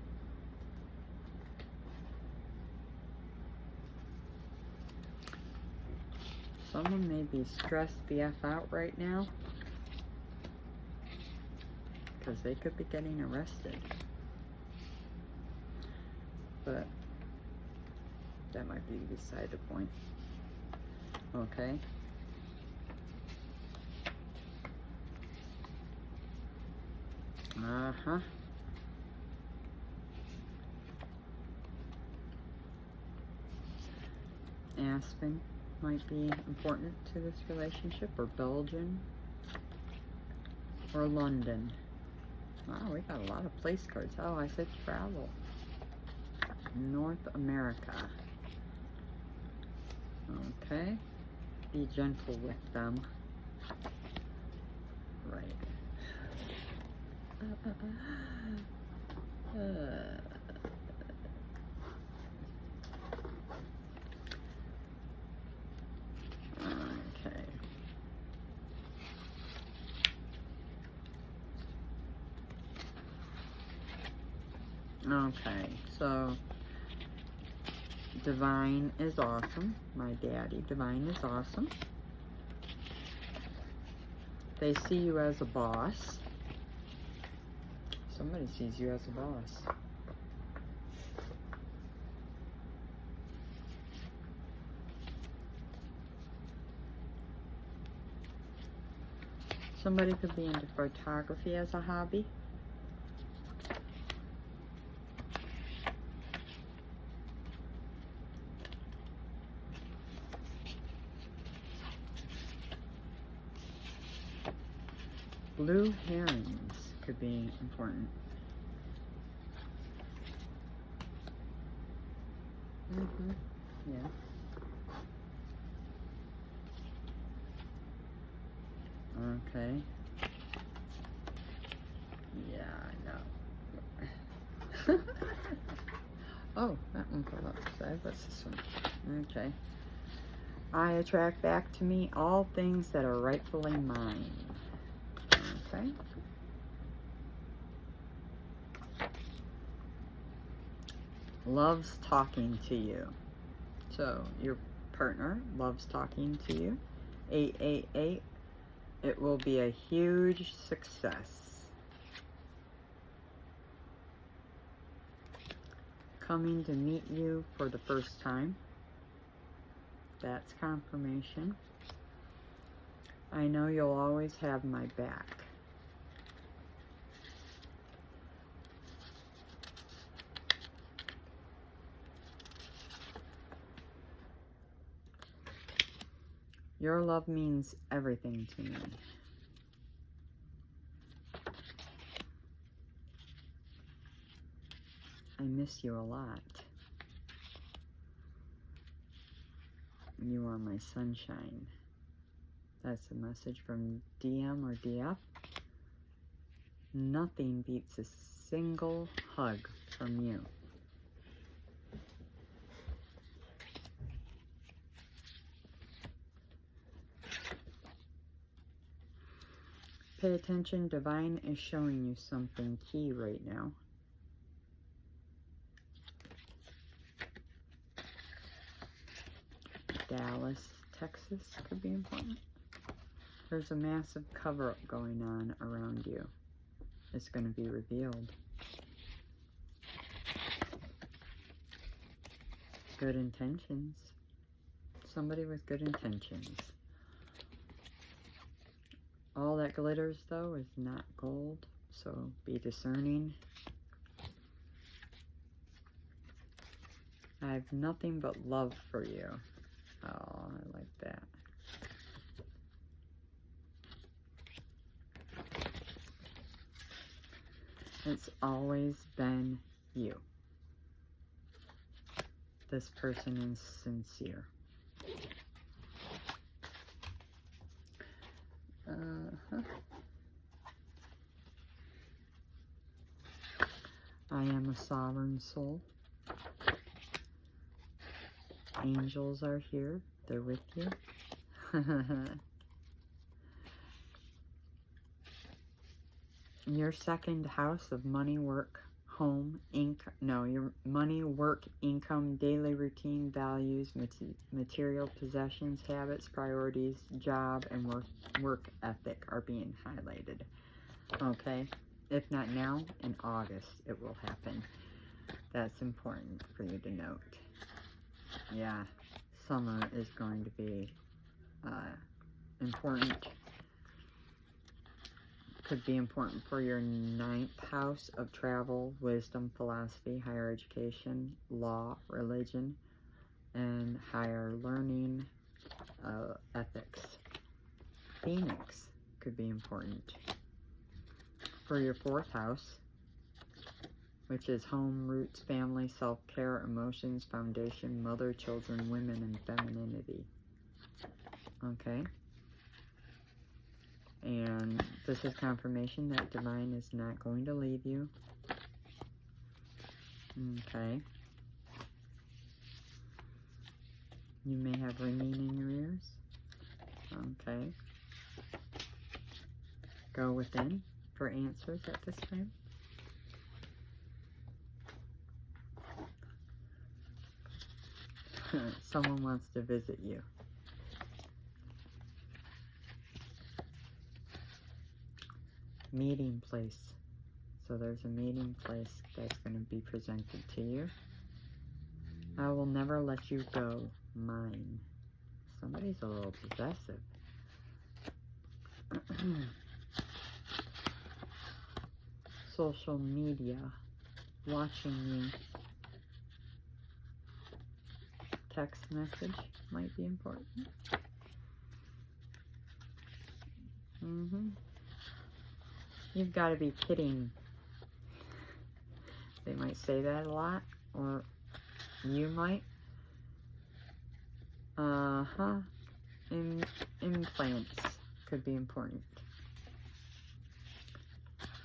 S1: Someone may be stressed the F out right now because they could be getting arrested. But that might be beside the point. Okay. Uh-huh. Aspen might be important to this relationship, or Belgium, or London. Wow, we got a lot of place cards. Oh, I said travel. North America. Okay. Be gentle with them. Right. Okay. Okay, so Divine is awesome. My daddy, Divine, is awesome. They see you as a boss. Somebody sees you as a boss. Somebody could be into photography as a hobby. Blue herrings could be important. Yeah. Okay. Yeah, I know. Oh, that one fell upside. What's this one? Okay. I attract back to me all things that are rightfully mine. Okay. Loves talking to you. So your partner loves talking to you. 888. It will be a huge success. Coming to meet you for the first time. That's confirmation. I know you'll always have my back. Your love means everything to me. I miss you a lot. You are my sunshine. That's a message from DM or DF. Nothing beats a single hug from you. Pay attention, Divine is showing you something key right now. Dallas, Texas could be important. There's a massive cover-up going on around you. It's going to be revealed. Good intentions. Somebody with good intentions. All that glitters, though, is not gold, so be discerning. I have nothing but love for you. Oh, I like that. It's always been you. This person is sincere. I am a sovereign soul. Angels are here. They're with you. Your second house of money, work, home, your money, work, income, daily routine, values, material possessions, habits, priorities, job, and work ethic are being highlighted. Okay? If not now, in August it will happen. That's important for you to note. Yeah, summer is going to be important. Could be important for your 9th house of travel, wisdom, philosophy, higher education, law, religion, and higher learning, ethics. Phoenix could be important for your 4th house, which is home, roots, family, self-care, emotions, foundation, mother, children, women, and femininity. Okay? And this is confirmation that divine is not going to leave you. Okay. You may have ringing in your ears. Okay. Go within for answers at this time. Someone wants to visit you. Meeting place. So there's a meeting place that's going to be presented to you. I will never let you go. Mine. Somebody's a little possessive. Social media. Watching you. Text message might be important. You've got to be kidding. They might say that a lot, or you might. Implants could be important.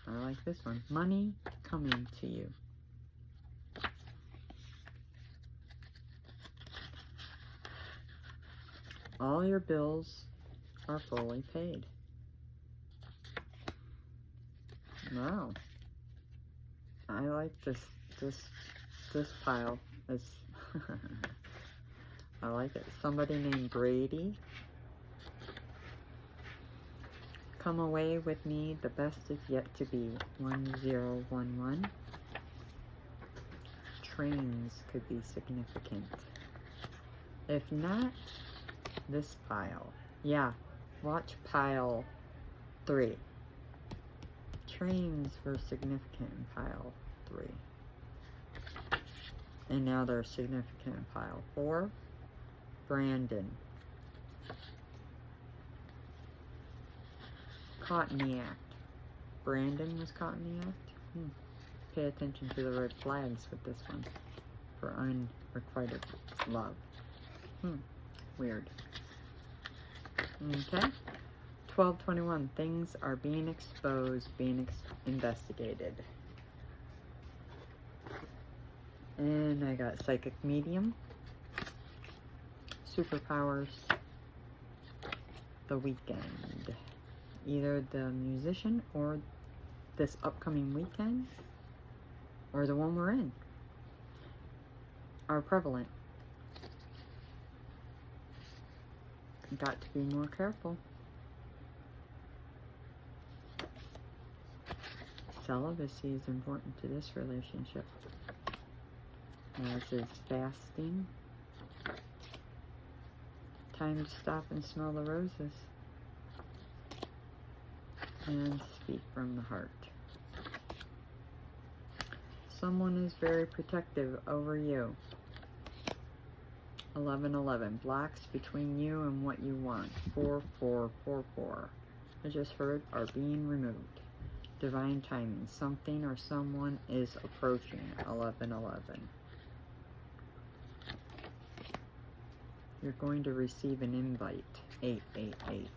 S1: I like this one. Money coming to you. All your bills are fully paid. Wow. I like this pile. It's I like it. Somebody named Brady. Come away with me. The best is yet to be. 1011. Trains could be significant. If not, this pile. Yeah. Watch pile 3. Trains were significant in pile 3. And now they're significant in pile 4. Brandon. Caught in the act. Brandon was caught in the act? Pay attention to the red flags with this one. For unrequited love. Weird. Okay. 1221. Things are being exposed, being investigated. And I got psychic medium. Superpowers. The weekend. Either the musician or this upcoming weekend or the one we're in are prevalent. Got to be more careful. Celibacy is important to this relationship, as is fasting. Time to stop and smell the roses and speak from the heart. Someone is very protective over you. 1111. Blocks between you and what you want. 4444. I just heard are being removed. Divine timing. Something or someone is approaching. 1111. You're going to receive an invite. 888.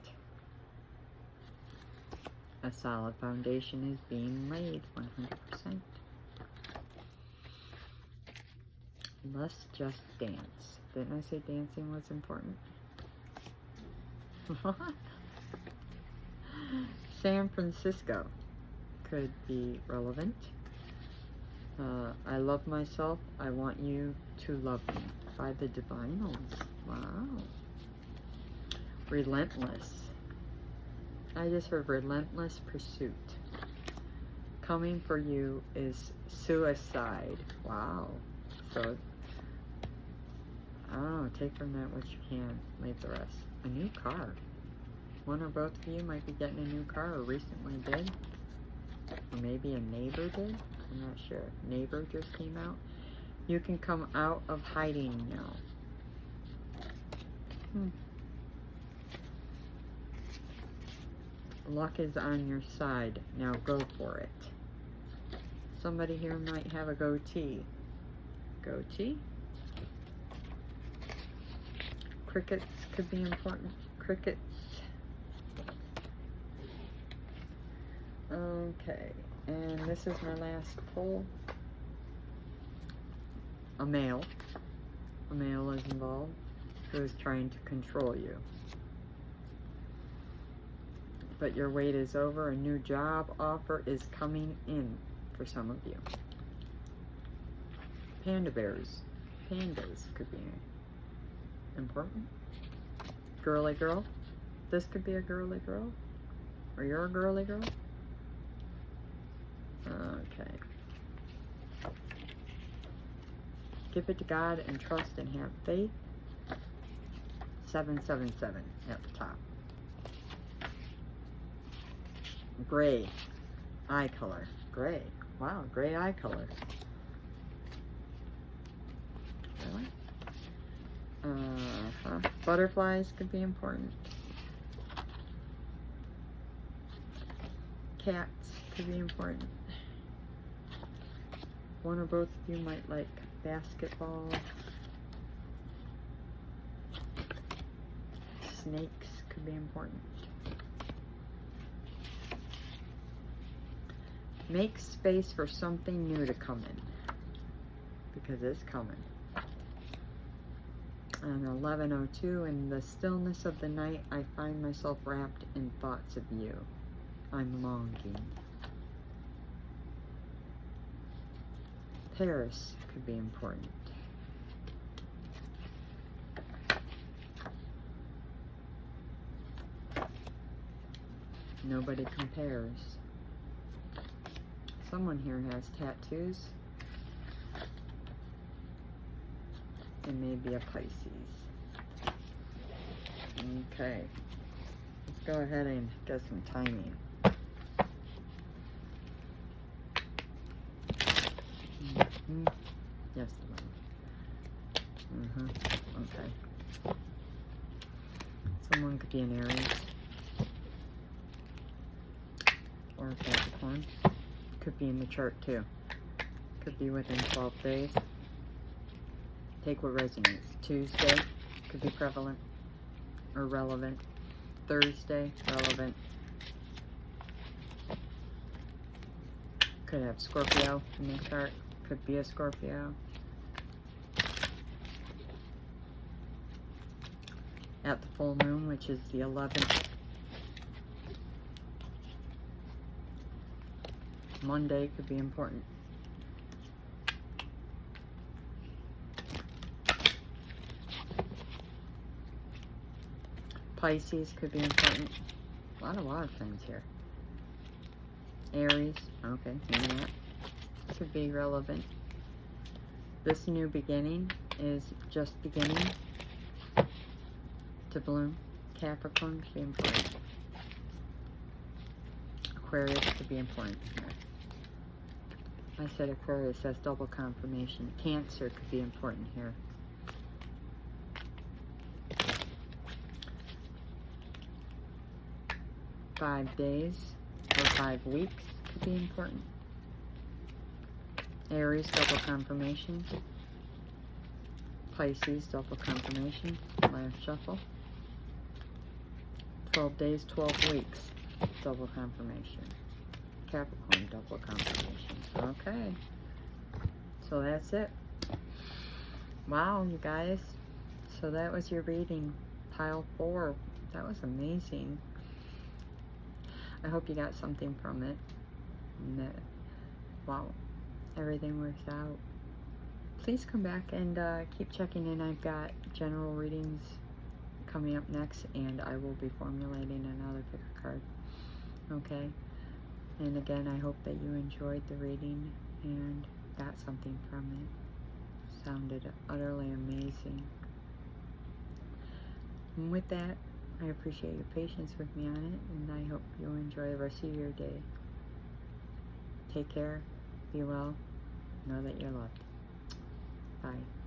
S1: A solid foundation is being laid. 100%. Let's just dance. Didn't I say dancing was important? San Francisco could be relevant. I love myself. I want you to love me. By the Divinals. Wow. Relentless. I just heard relentless pursuit. Coming for you is suicide. Wow. So, I don't know. Take from that what you can. Leave the rest. A new car. One or both of you might be getting a new car, or recently did. Or maybe a neighbor did. I'm not sure. Neighbor just came out. You can come out of hiding now. Luck is on your side. Now go for it. Somebody here might have a goatee. Goatee? Crickets could be important. Crickets. Okay. And this is my last pull. A male. A male is involved who is trying to control you. But your wait is over. A new job offer is coming in for some of you. Panda bears. Pandas could be important. Girly girl. This could be a girly girl. Or you're a girly girl. Okay. Give it to God and trust and have faith. 777 at the top. Gray eye color. Gray. Wow, gray eye color. Really? Butterflies could be important. Cats could be important. One or both of you might like basketball. Snakes could be important. Make space for something new to come in, because it's coming. And 11:02, in the stillness of the night, I find myself wrapped in thoughts of you. I'm longing. Paris could be important. Nobody compares. Someone here has tattoos. And maybe a Pisces. Okay. Let's go ahead and get some timing. Yes, okay. Someone could be an Aries. Or a Capricorn. Could be in the chart too. Could be within 12 days. Take what resonates. Tuesday could be prevalent or relevant. Thursday, relevant. Could have Scorpio in the chart. Could be a Scorpio. At the full moon, which is the 11th. Monday could be important. Pisces could be important. A lot of things here. Aries, okay, maybe that could be relevant. This new beginning is just beginning to bloom. Capricorn could be important. Aquarius could be important here. I said Aquarius, that's double confirmation. Cancer could be important here. Five days or 5 weeks could be important. Aries, double confirmation. Pisces, double confirmation. Last shuffle. 12 days, 12 weeks, double confirmation. Capricorn, double confirmation. Okay. So that's it. Wow, you guys. So that was your reading. Pile 4. That was amazing. I hope you got something from it. Wow. everything works out. Please come back and keep checking in. I've got general readings coming up next, and I will be formulating another picker card. Okay? And again, I hope that you enjoyed the reading and got something from it. Sounded utterly amazing. And with that, I appreciate your patience with me on it, and I hope you'll enjoy the rest of your day. Take care, be well, know that you're loved. Bye.